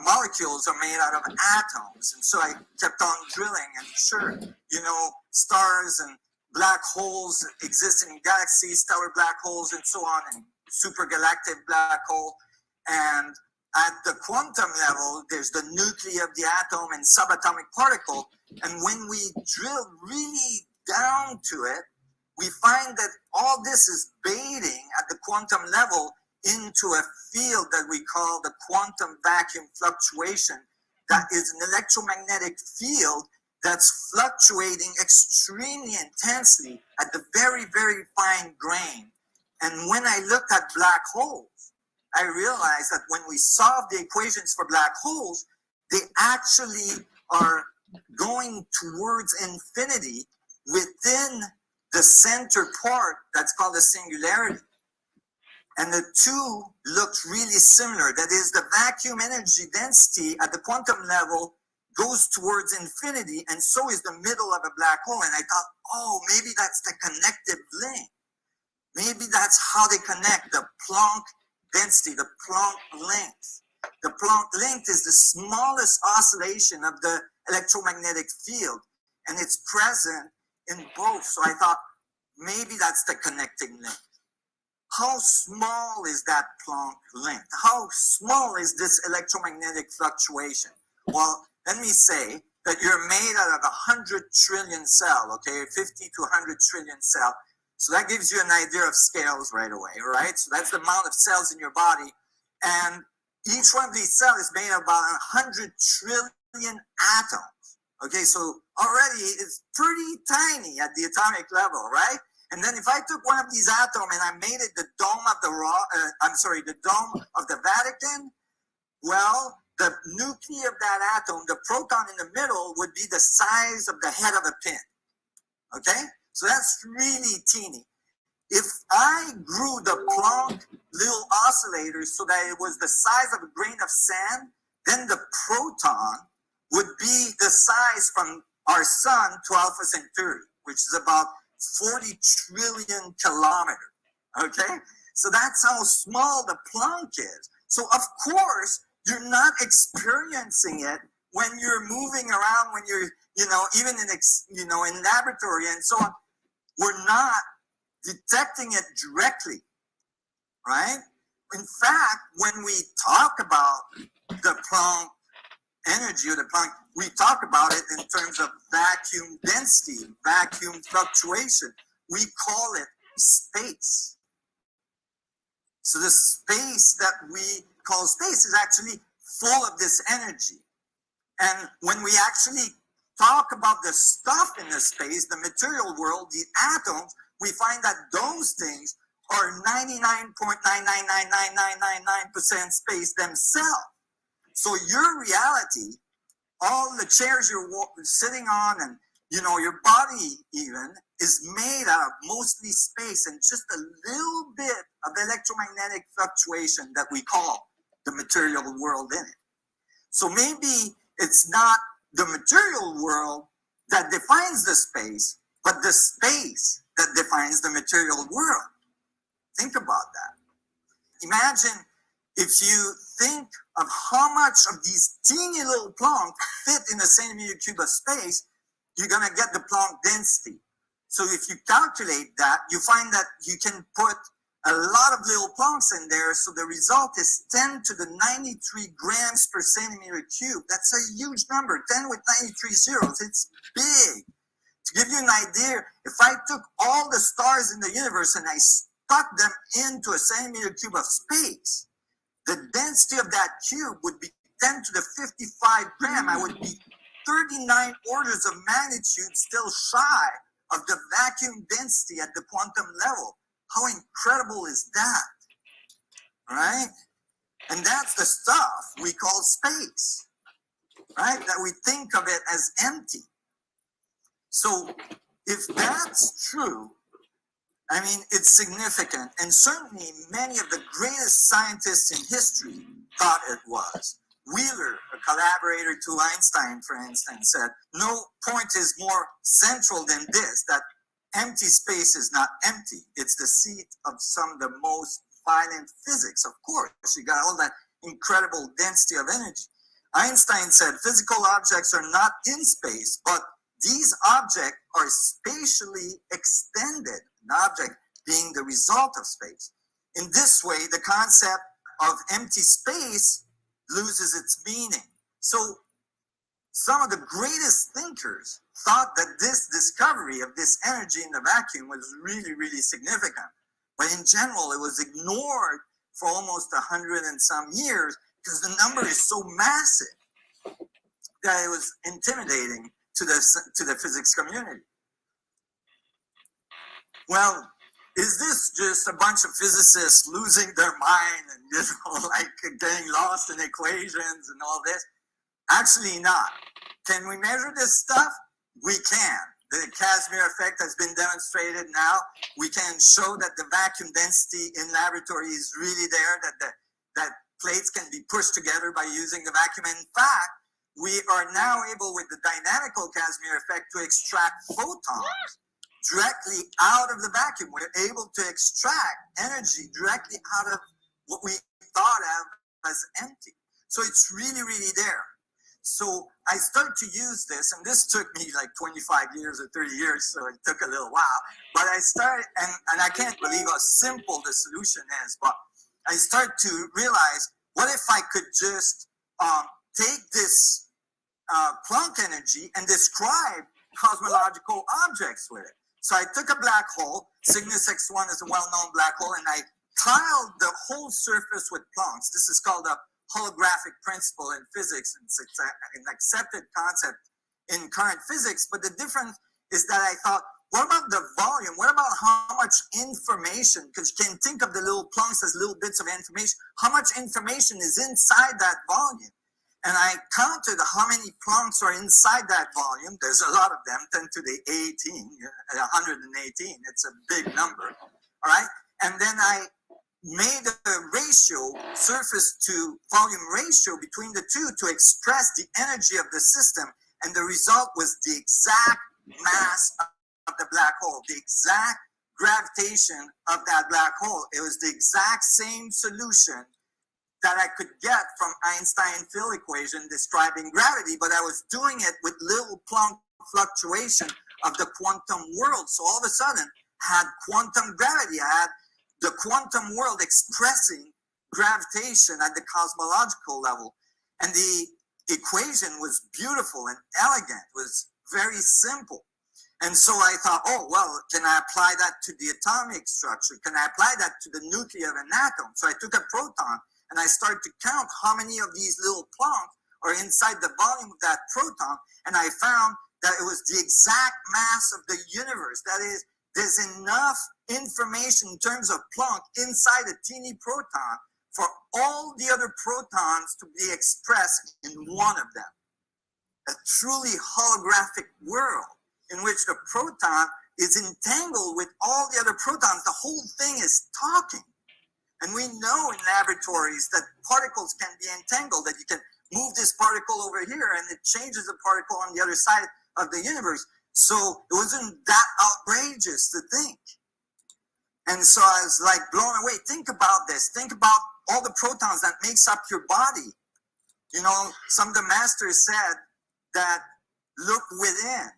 S5: molecules are made out of atoms. And so I kept on drilling, and sure, you know, stars and black holes exist in galaxies, stellar black holes, and so on, and supergalactic black hole. And at the quantum level, there's the nuclei of the atom and subatomic particle. And when we drill really down to it, we find that all this is baiting at the quantum level into a field that we call the quantum vacuum fluctuation. That is an electromagnetic field that's fluctuating extremely intensely at the very, very fine grain. And when I looked at black holes, I realized that when we solve the equations for black holes, they actually are going towards infinity within the center part that's called the singularity. And the two look really similar. That is, the vacuum energy density at the quantum level goes towards infinity, and so is the middle of a black hole. And I thought, oh, maybe that's the connective link. Maybe that's how they connect, the Planck density, the Planck length. The Planck length is the smallest oscillation of the electromagnetic field, and it's present in both. So I thought, maybe that's the connecting link. How small is that Planck length? How small is this electromagnetic fluctuation? Well, let me say that you're made out of 100 trillion cell, okay, 50 to 100 trillion cell. So that gives you an idea of scales right away, right? So that's the amount of cells in your body. And each one of these cells is made of about 100 trillion atoms. Okay, so already it's pretty tiny at the atomic level, right? And then if I took one of these atoms and I made it the dome of the dome of the Vatican, well, the nucleus of that atom, the proton in the middle, would be the size of the head of a pin. Okay? So that's really teeny. If I grew the Planck little oscillators so that it was the size of a grain of sand, then the proton would be the size from our sun to Alpha Centauri, which is about 40 trillion kilometers. Okay? So that's how small the Planck is. So of course, you're not experiencing it when you're moving around, when you're, even in laboratory and so on. We're not detecting it directly, right? In fact, when we talk about the Planck energy or the Planck, we talk about it in terms of vacuum density, vacuum fluctuation. We call it space. So the space that we call space is actually full of this energy. And when we actually talk about the stuff in the space, the material world, the atoms, we find that those things are 99.9999999% space themselves. So your reality, all the chairs you're sitting on, and your body even, is made out of mostly space and just a little bit of electromagnetic fluctuation that we call the material world in it. So maybe it's not the material world that defines the space, but the space that defines the material world. Think about that. Imagine if you think of how much of these teeny little Planck fit in a centimeter cube of space, you're going to get the Planck density. So if you calculate that, you find that you can put a lot of little Plancks in there, so the result is 10 to the 93 grams per centimeter cube. That's a huge number, 10 with 93 zeros. It's big. To give you an idea, if I took all the stars in the universe and I stuck them into a centimeter cube of space, the density of that cube would be 10 to the 55 gram. I would be 39 orders of magnitude still shy of the vacuum density at the quantum level. How incredible is that? Right? And that's the stuff we call space, right? That we think of it as empty. So if that's true, I mean, it's significant. And certainly many of the greatest scientists in history thought it was. Wheeler, a collaborator to Einstein, for instance, said, no point is more central than this, that empty space is not empty. It's the seat of some of the most violent physics. Of course, you got all that incredible density of energy. Einstein said physical objects are not in space, but these objects are spatially extended, an object being the result of space. In this way, the concept of empty space loses its meaning. So some of the greatest thinkers thought that this discovery of this energy in the vacuum was really, really significant. But in general, it was ignored for almost 100 and some years because the number is so massive that it was intimidating to the physics community. Well, is this just a bunch of physicists losing their mind and, you know, like getting lost in equations and all this? Actually not. Can we measure this stuff? We can. The Casimir effect has been demonstrated now. We can show that the vacuum density in laboratory is really there, that plates can be pushed together by using the vacuum. And in fact, we are now able, with the dynamical Casimir effect, to extract photons directly out of the vacuum. We're able to extract energy directly out of what we thought of as empty. So it's really, really there. So I started to use this, and this took me like 25 years or 30 years, so it took a little while. But I started, and I can't believe how simple the solution is, but I started to realize, what if I could just take this Planck energy and describe cosmological objects with it? So I took a black hole, Cygnus X1 is a well-known black hole, and I tiled the whole surface with Planck's. This is called a holographic principle in physics. It's an accepted concept in current physics, but the difference is that I thought, what about the volume? What about how much information? Because you can think of the little Plancks as little bits of information. How much information is inside that volume? And I counted how many Plancks are inside that volume. There's a lot of them, 10 to the 18, 118. It's a big number, all right? And then I made a ratio, surface to volume ratio between the two to express the energy of the system. And the result was the exact mass of the black hole, the exact gravitation of that black hole. It was the exact same solution that I could get from Einstein field equation describing gravity, but I was doing it with little Planck fluctuation of the quantum world. So all of a sudden, I had quantum gravity. I had the quantum world expressing gravitation at the cosmological level. And the equation was beautiful and elegant, was very simple. And so I thought, oh, well, can I apply that to the atomic structure? Can I apply that to the nucleus of an atom? So I took a proton and I started to count how many of these little Plancks are inside the volume of that proton. And I found that it was the exact mass of the universe. That is, there's enough information in terms of Planck inside a teeny proton for all the other protons to be expressed in one of them. A truly holographic world in which the proton is entangled with all the other protons. The whole thing is talking. And we know in laboratories that particles can be entangled, that you can move this particle over here and it changes the particle on the other side of the universe. So it wasn't that outrageous to think. And so I was like blown away. Think about this. Think about all the protons that makes up your body. You know, some of the masters said that look within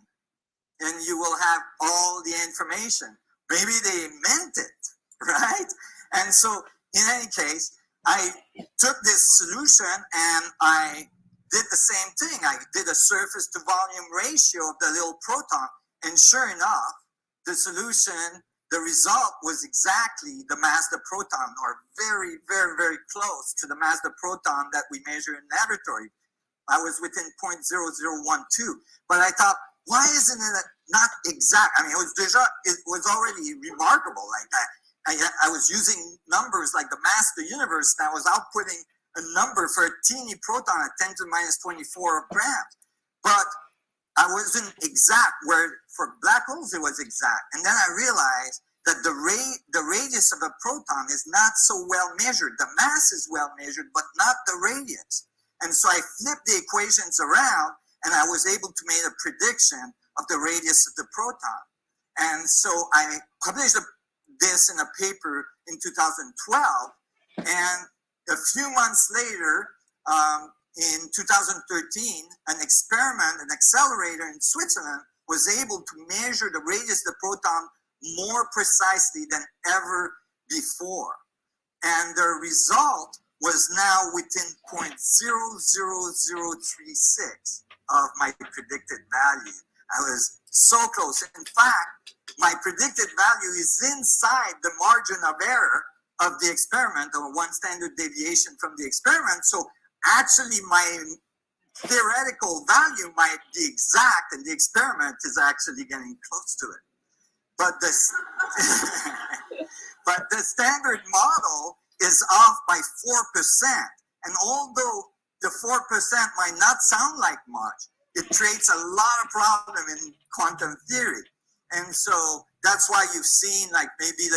S5: and you will have all the information. Maybe they meant it, right? And so in any case, I took this solution and I did the same thing. I did a surface to volume ratio of the little proton. And sure enough, the solution, the result was exactly the mass of the proton, or very, very, very close to the mass of the proton that we measure in laboratory. I was within 0.0012. But I thought, why isn't it not exact? I mean, it was already remarkable. Like I was using numbers like the mass of the universe, and I was outputting a number for a teeny proton at 10 to the minus 24 grams. But I wasn't exact, where for black holes it was exact. And then I realized that the radius of a proton is not so well measured. The mass is well measured, but not the radius. And so I flipped the equations around, and I was able to make a prediction of the radius of the proton. And so I published this in a paper in 2012, and a few months later, in 2013, an accelerator in Switzerland was able to measure the radius of the proton more precisely than ever before. And the result was now within 0.00036 of my predicted value. I was so close. In fact, my predicted value is inside the margin of error of the experiment, or one standard deviation from the experiment. So actually my theoretical value might be exact, and the experiment is actually getting close to it. but the but the standard model is off by 4%. And although the 4% might not sound like much, it creates a lot of problem in quantum theory. And so that's why you've seen like maybe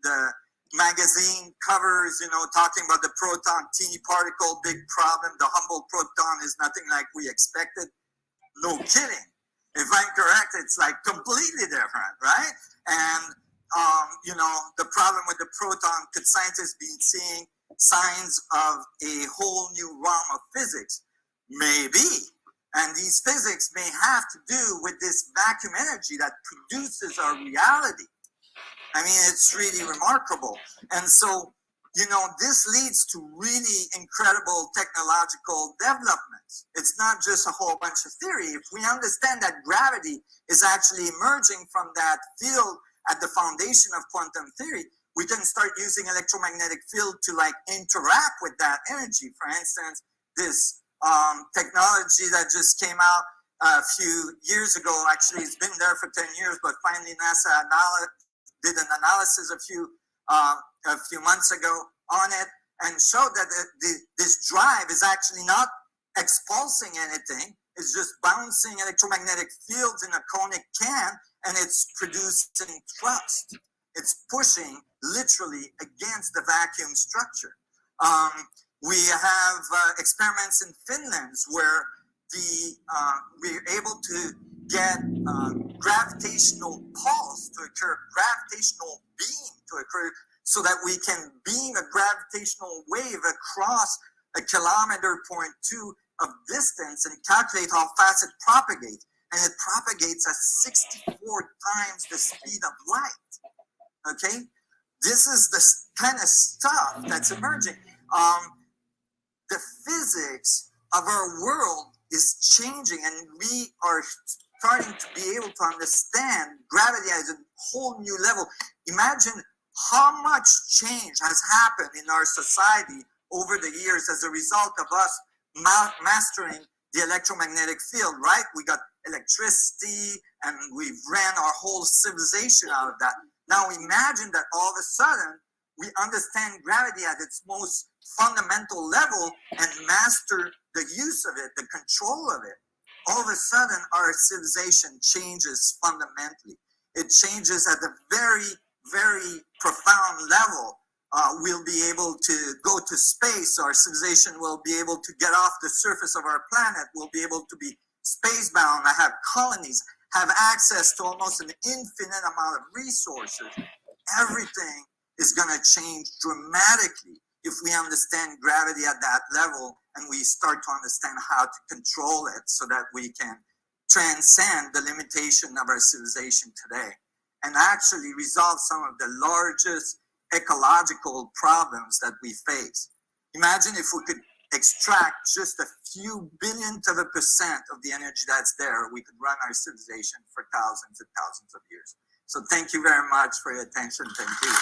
S5: the magazine covers, talking about the proton, teeny particle, big problem. The Hubble proton is nothing like we expected. No kidding. If I'm correct, it's like completely different, right? And, the problem with the proton, could scientists be seeing signs of a whole new realm of physics? Maybe. And these physics may have to do with this vacuum energy that produces our reality. I mean, it's really remarkable. And so, this leads to really incredible technological developments. It's not just a whole bunch of theory. If we understand that gravity is actually emerging from that field at the foundation of quantum theory, we can start using electromagnetic field to like interact with that energy. For instance, this technology that just came out a few years ago, actually it's been there for 10 years, but finally NASA did an analysis a few months ago on it and showed that this drive is actually not expulsing anything. It's just bouncing electromagnetic fields in a conic can, and it's producing thrust. It's pushing literally against the vacuum structure. We have experiments in Finland where we're able to get gravitational pulse to occur, gravitational beam to occur, so that we can beam a gravitational wave across 1.2 kilometers of distance and calculate how fast it propagates. And it propagates at 64 times the speed of light. Okay? This is the kind of stuff that's emerging. The physics of our world is changing, and we are starting to be able to understand gravity as a whole new level. Imagine how much change has happened in our society over the years as a result of us mastering the electromagnetic field, right? We got electricity and we've ran our whole civilization out of that. Now imagine that all of a sudden we understand gravity at its most fundamental level and master the use of it, the control of it. All of a sudden our civilization changes fundamentally. It changes at a very, very profound level. We'll be able to go to space. Our civilization will be able to get off the surface of our planet. We'll be able to be spacebound, have colonies, have access to almost an infinite amount of resources. Everything is going to change dramatically if we understand gravity at that level and we start to understand how to control it so that we can transcend the limitation of our civilization today and actually resolve some of the largest ecological problems that we face. Imagine if we could extract just a few billionth of a percent of the energy that's there, we could run our civilization for thousands and thousands of years. So thank you very much for your attention. Thank you.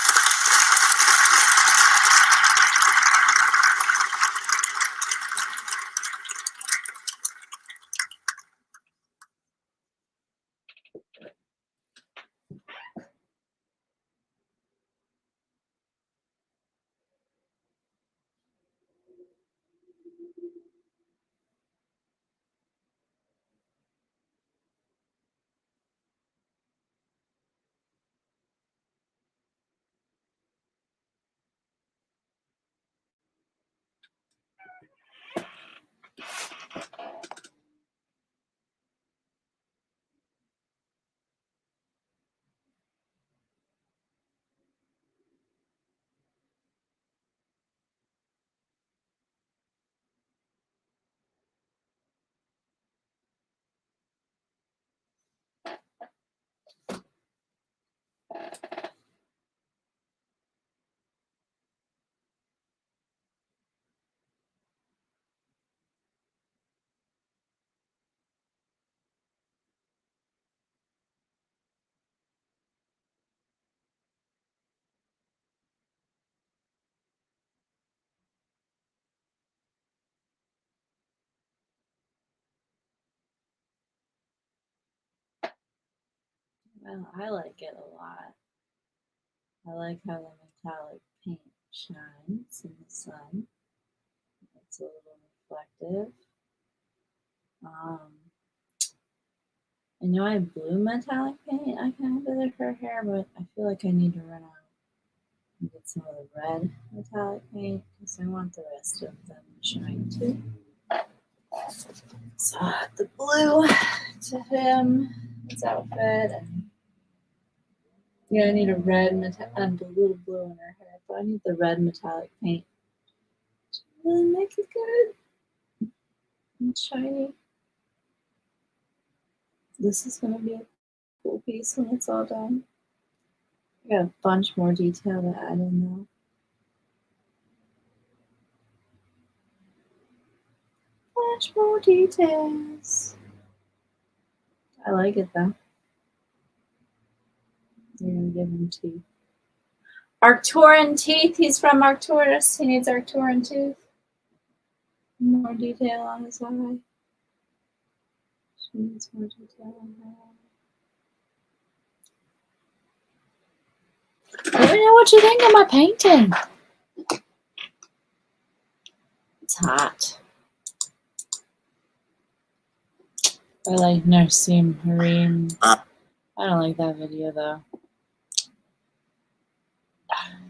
S1: I like it a lot. I like how the metallic paint shines in the sun. It's a little reflective. I know I have blue metallic paint I can have with her hair, but I feel like I need to run out and get some of the red metallic paint because I want the rest of them to shine too. So I add the blue to his outfit, and yeah, I need a red and a little blue in her hair, but I need the red metallic paint to really make it good and shiny. This is gonna be a cool piece when it's all done. I got a bunch more detail to add in though. Much more details. I like it though. You're gonna give him teeth. Arcturian teeth. He's from Arcturus. He needs Arcturian tooth. More detail on his eye. She needs more detail on her eye. Let me know what you think of my painting. It's hot. I like Narsim Harim. I don't like that video though.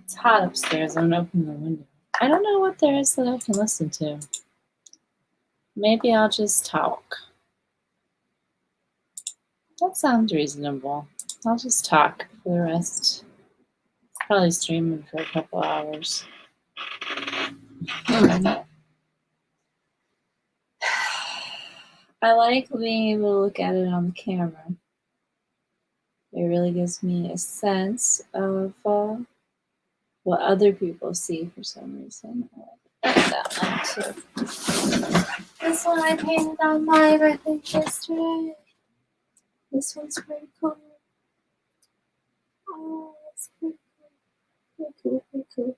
S1: It's hot upstairs. I'm gonna open the window. I don't know what there is that I can listen to. Maybe I'll just talk. That sounds reasonable. I'll just talk for the rest. Probably streaming for a couple hours. I like being able to look at it on the camera. It really gives me a sense of what other people see for some reason. I like that one too. This one I painted on live, I think, yesterday. This one's pretty cool. Oh, that's pretty cool. Pretty cool, pretty cool.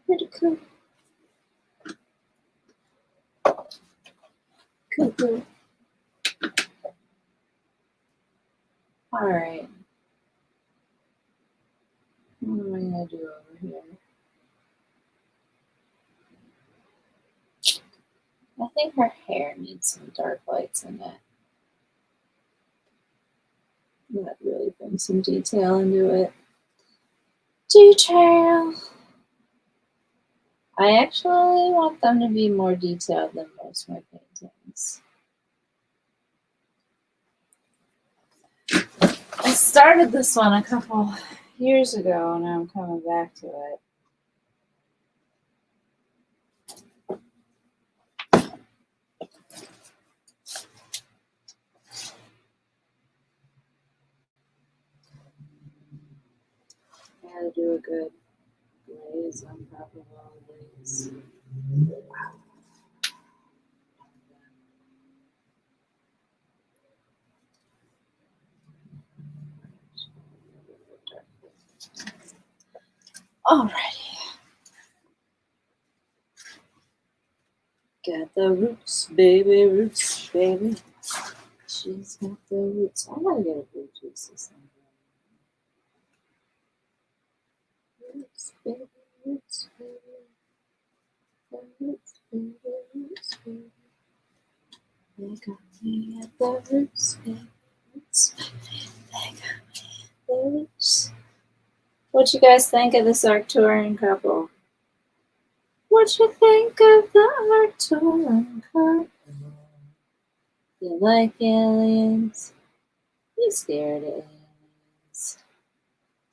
S1: Pretty cool. Cool, cool. All right. What am I gonna do over here? I think her hair needs some dark lights in it. That really brings some detail into it. Detail! I actually want them to be more detailed than most of my paintings. I started this one a couple years ago and I'm coming back to it. I had to do a good glaze on top of all of these. Alrighty. Got the roots, baby, roots, baby. She's got the roots. I gotta get a Bluetooth system. Roots, baby, roots, baby. The roots, baby, roots, baby. They got me at the roots, baby, roots, baby. They got me at the roots. What you guys think of this Arcturian couple? What you think of the Arcturian couple? You like aliens? You scared of aliens?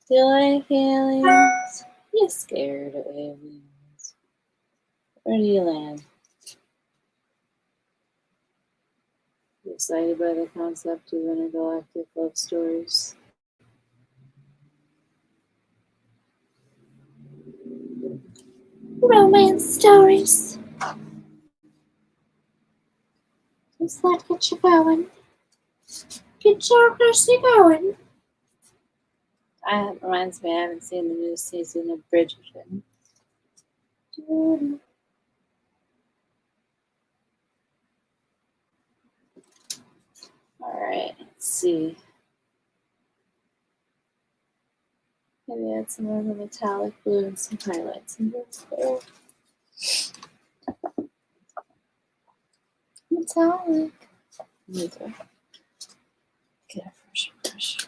S1: You like aliens? You scared of aliens? Where do you land? You excited by the concept of intergalactic love stories? Romance stories. Does that get you going? Get your mercy going. That reminds me, I haven't seen the new season of Bridgerton. All right, let's see. Maybe add some of the metallic blue and some highlights in there. Metallic. Need to get a fresh brush.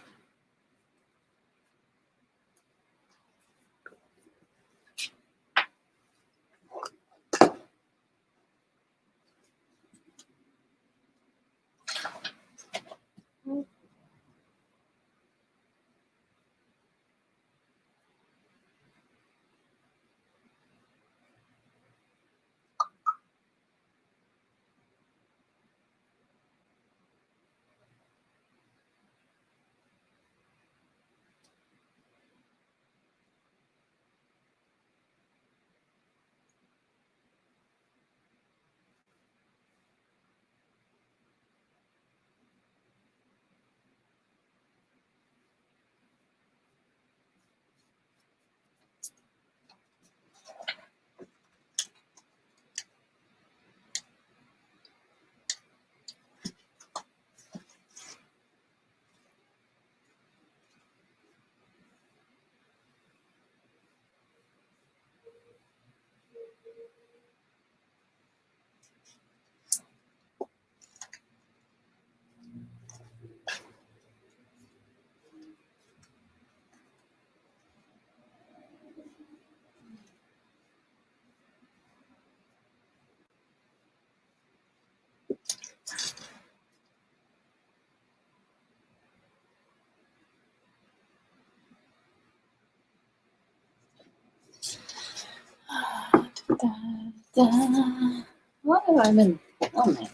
S1: What have I been filming?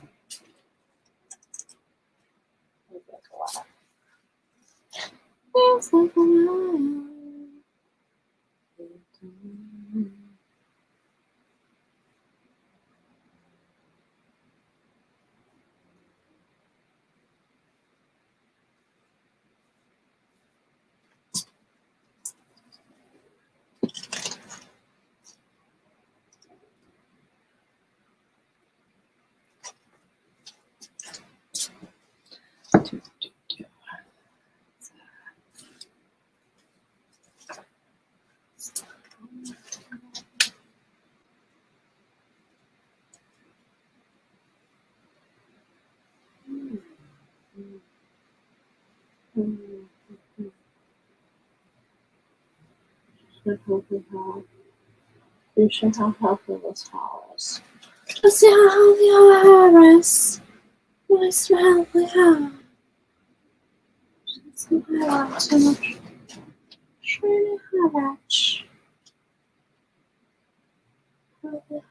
S1: Feels like a lot. Feels like a lot. You should have healthy this house. Let's see how healthy our hair is. Nice to healthy hair. Some highlights so much. Shiny highlights. Healthy hair.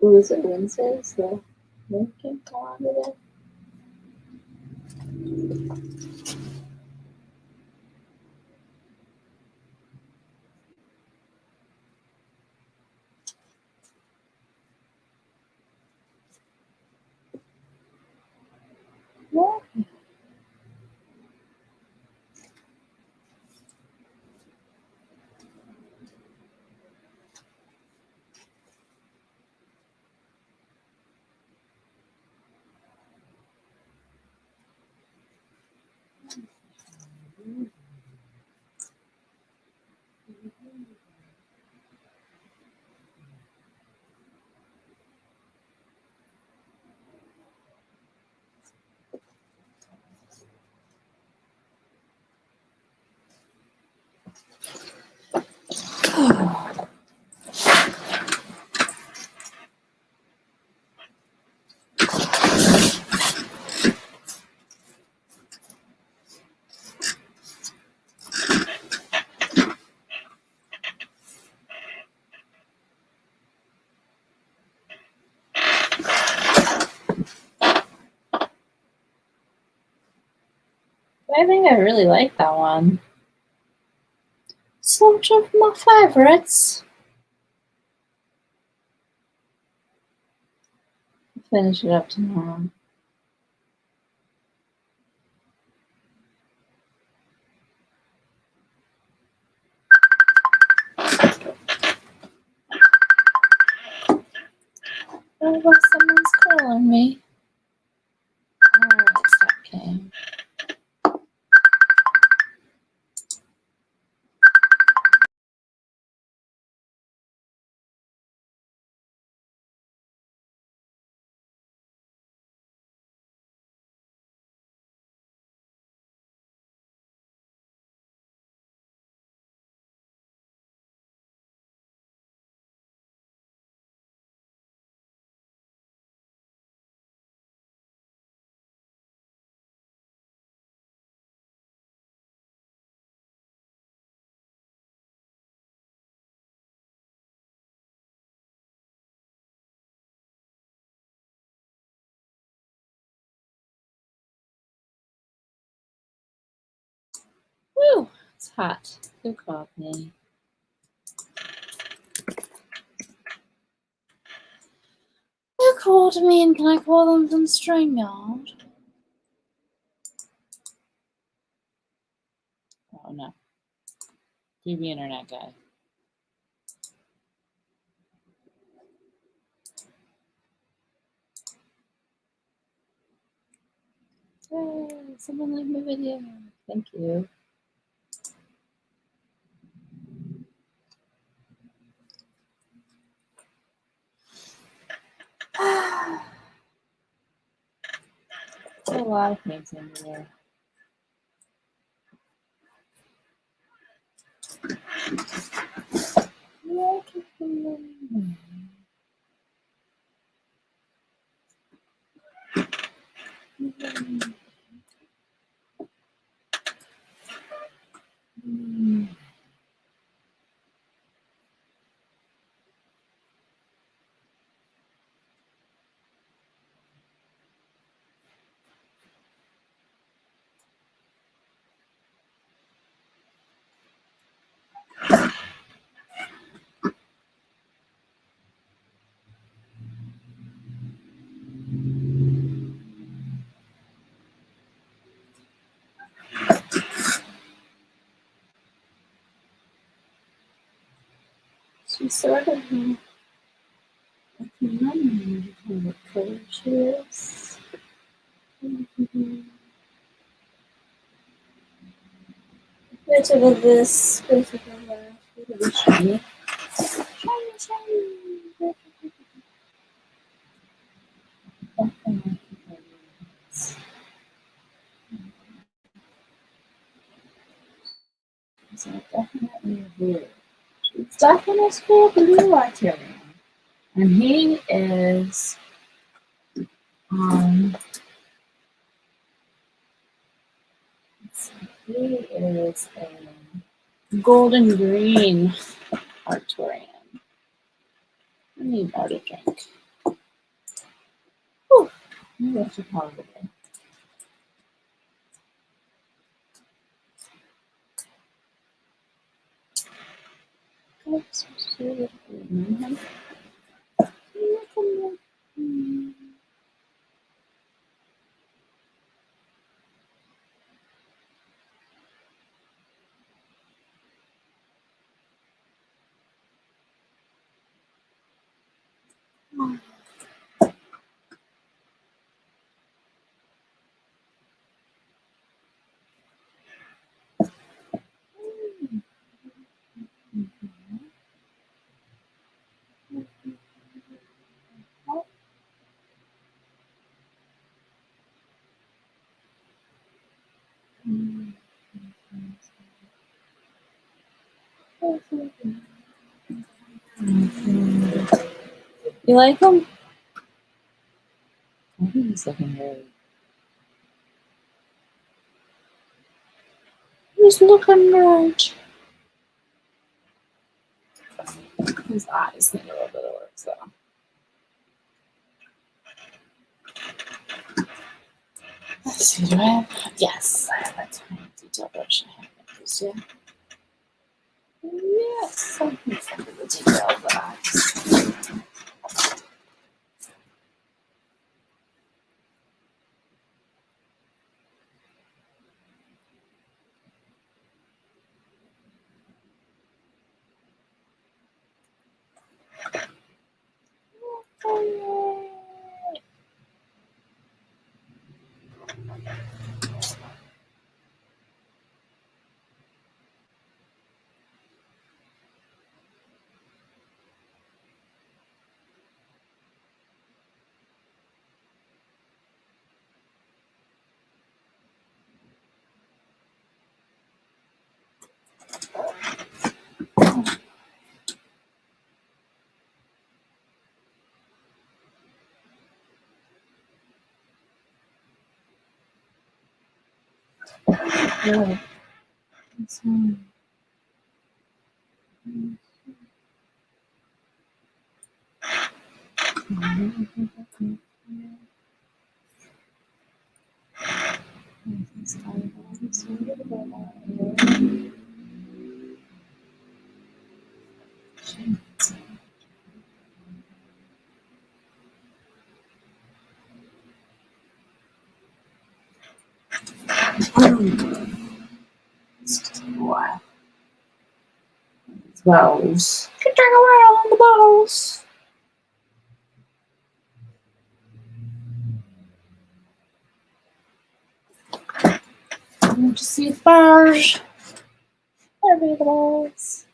S1: Ooh, is it Wednesday? So making calendar day. What? I think I really like that one. It's one of my favorites. I'll finish it up tomorrow. Oh, well, someone's calling me. Alright, stop came. Woo! It's hot. Who called me? Who called me and can I call them from StreamYard? Oh no. TV internet guy. Yay, someone like my video. Thank you. A lot of things in there. She's sort of I can remember what color she is. Bit of this, bit of that, bit of a shiny. Shiny, shiny. So definitely blue. It's definitely school blue Arcturian. And he is he is a golden green Arcturian. I need more to drink. Whew, maybe I should probably. You like him? I think he's looking great. He's looking great. His eyes need a little bit of work, so. Let's see, do I have? Yes, I have a tiny detail brush I haven't used yet. Yes, I can send you the detail of the eyes. Good. This one. It's just a while. Vowels. Can drink a while on the vowels. You just see the bars. There be the balls.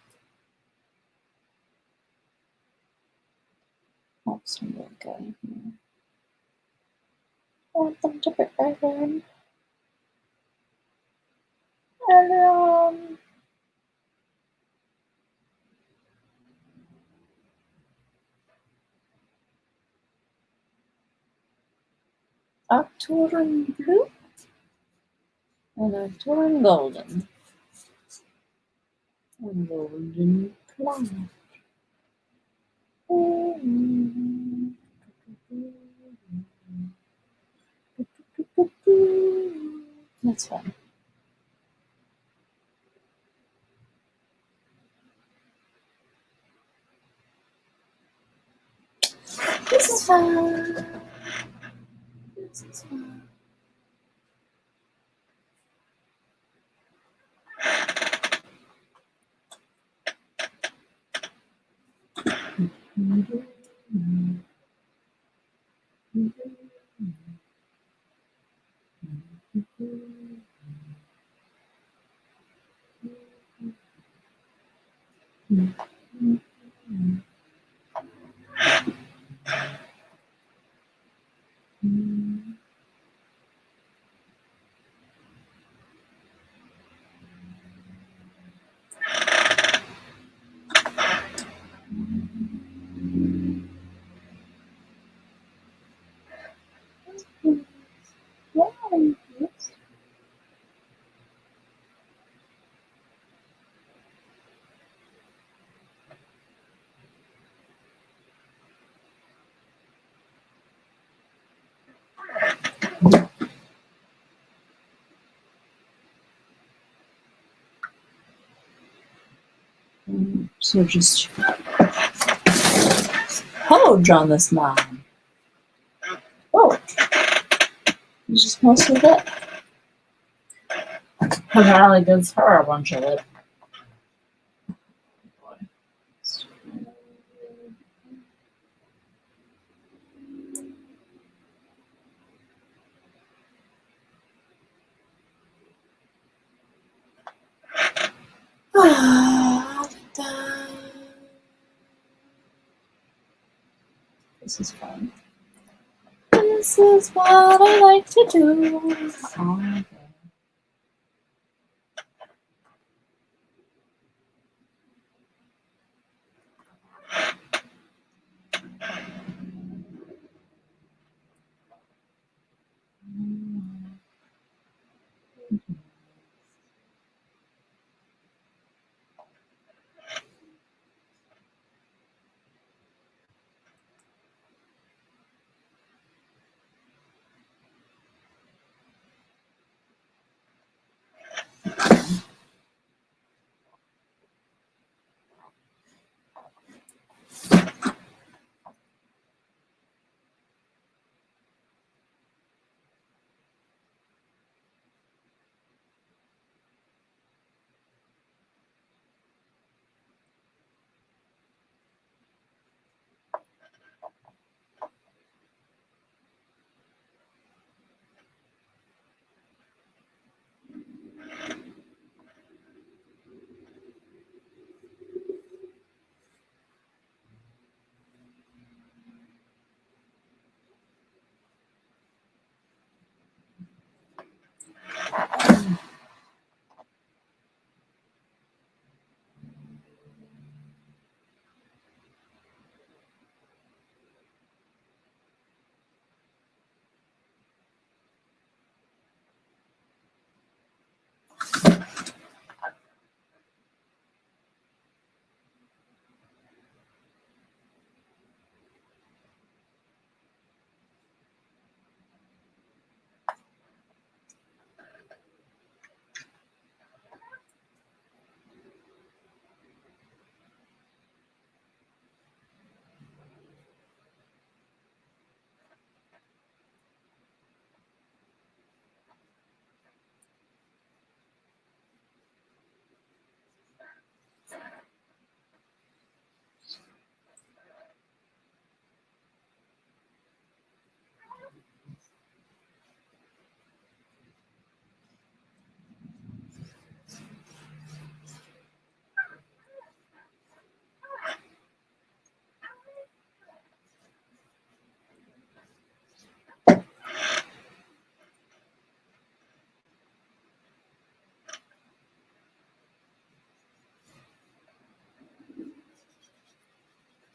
S1: Oh, some little guy here. I want them to pick right in. And Arcturian blue and Arcturian golden. And golden cloud. That's fun. This is fun. This is fun. So just hold on this line. Oh, you just mostly that. Apparently gives her a bunch of it. This is fun. This is what I like to do. Oh,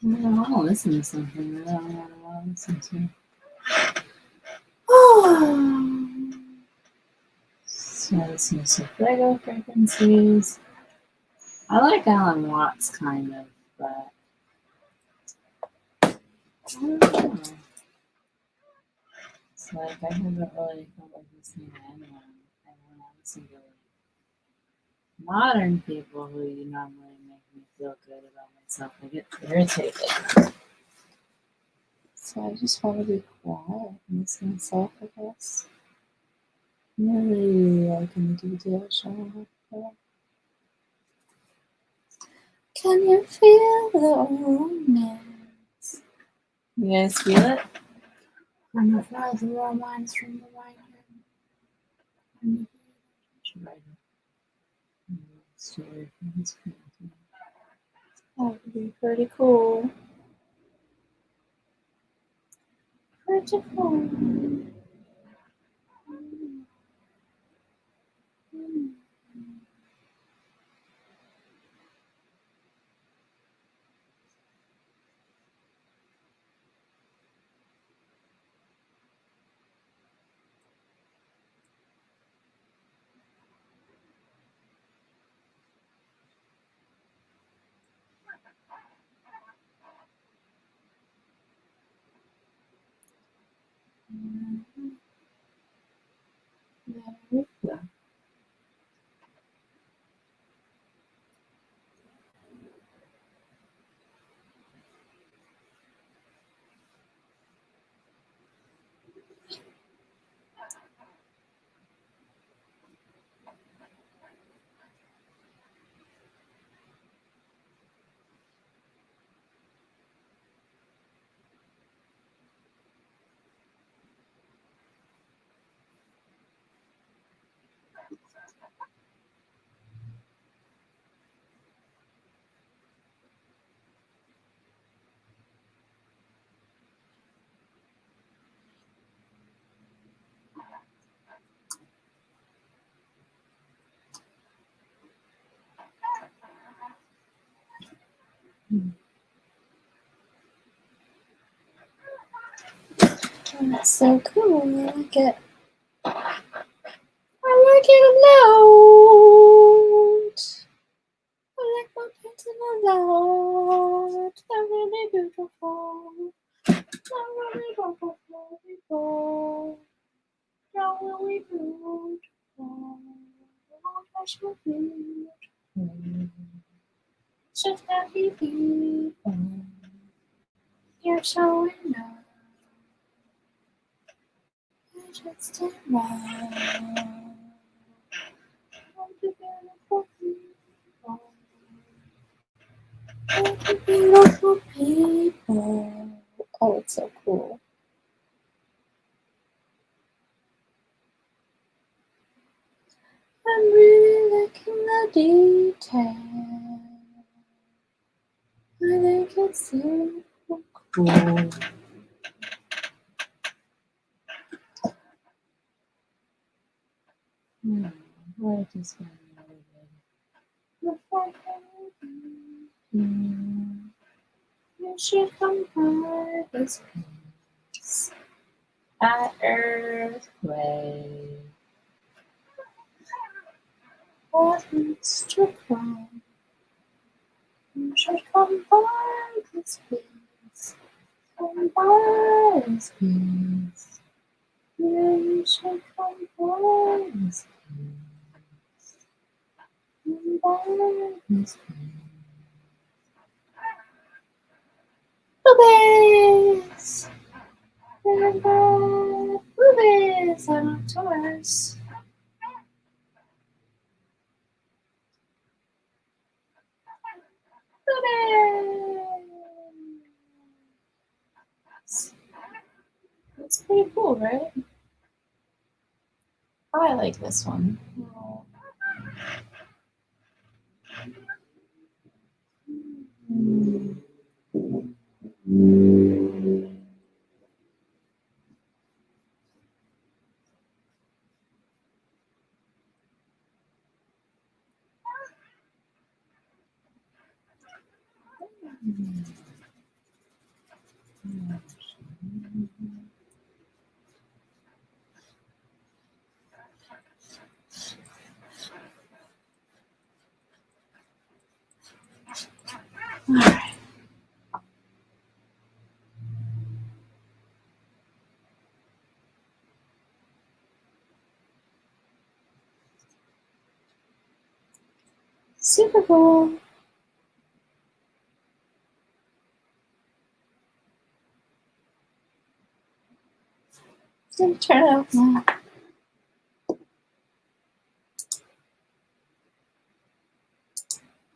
S1: I want to listen to something that I don't want to listen to. So listen to Fuego frequencies. I like Alan Watts kind of, but I don't know. It's like I haven't really felt like listening to anyone. I want to listen to modern people who normally make me feel good about myself. I get irritated. So I just want to be quiet and listen to myself, I guess. I'm really like in the detail show. Can you feel the romance? You guys feel it? I'm not far the romance from the right hand. Should write it. Story from his painting. That would be pretty cool. Pretty cool. Yeah. That's so cool. I like it. I like it a lot. I like my painting a lot. They're really beautiful. They're really beautiful. They're really beautiful. They're so beautiful. Just happy people. You're so enough. You're just enough. Beautiful people. Beautiful people. Oh, it's so cool. I'm really liking the detail. I think it's so cool. I just want to know you should come by this place at Earthquake. What's to come? You should come by this place. Come by this place. Yeah, you should come by this place. Come by this place. Boobies! Boobies! I'm on tours. Boobies! That's pretty cool, right? I like this one. All right. Super cool. It's gonna turn out now.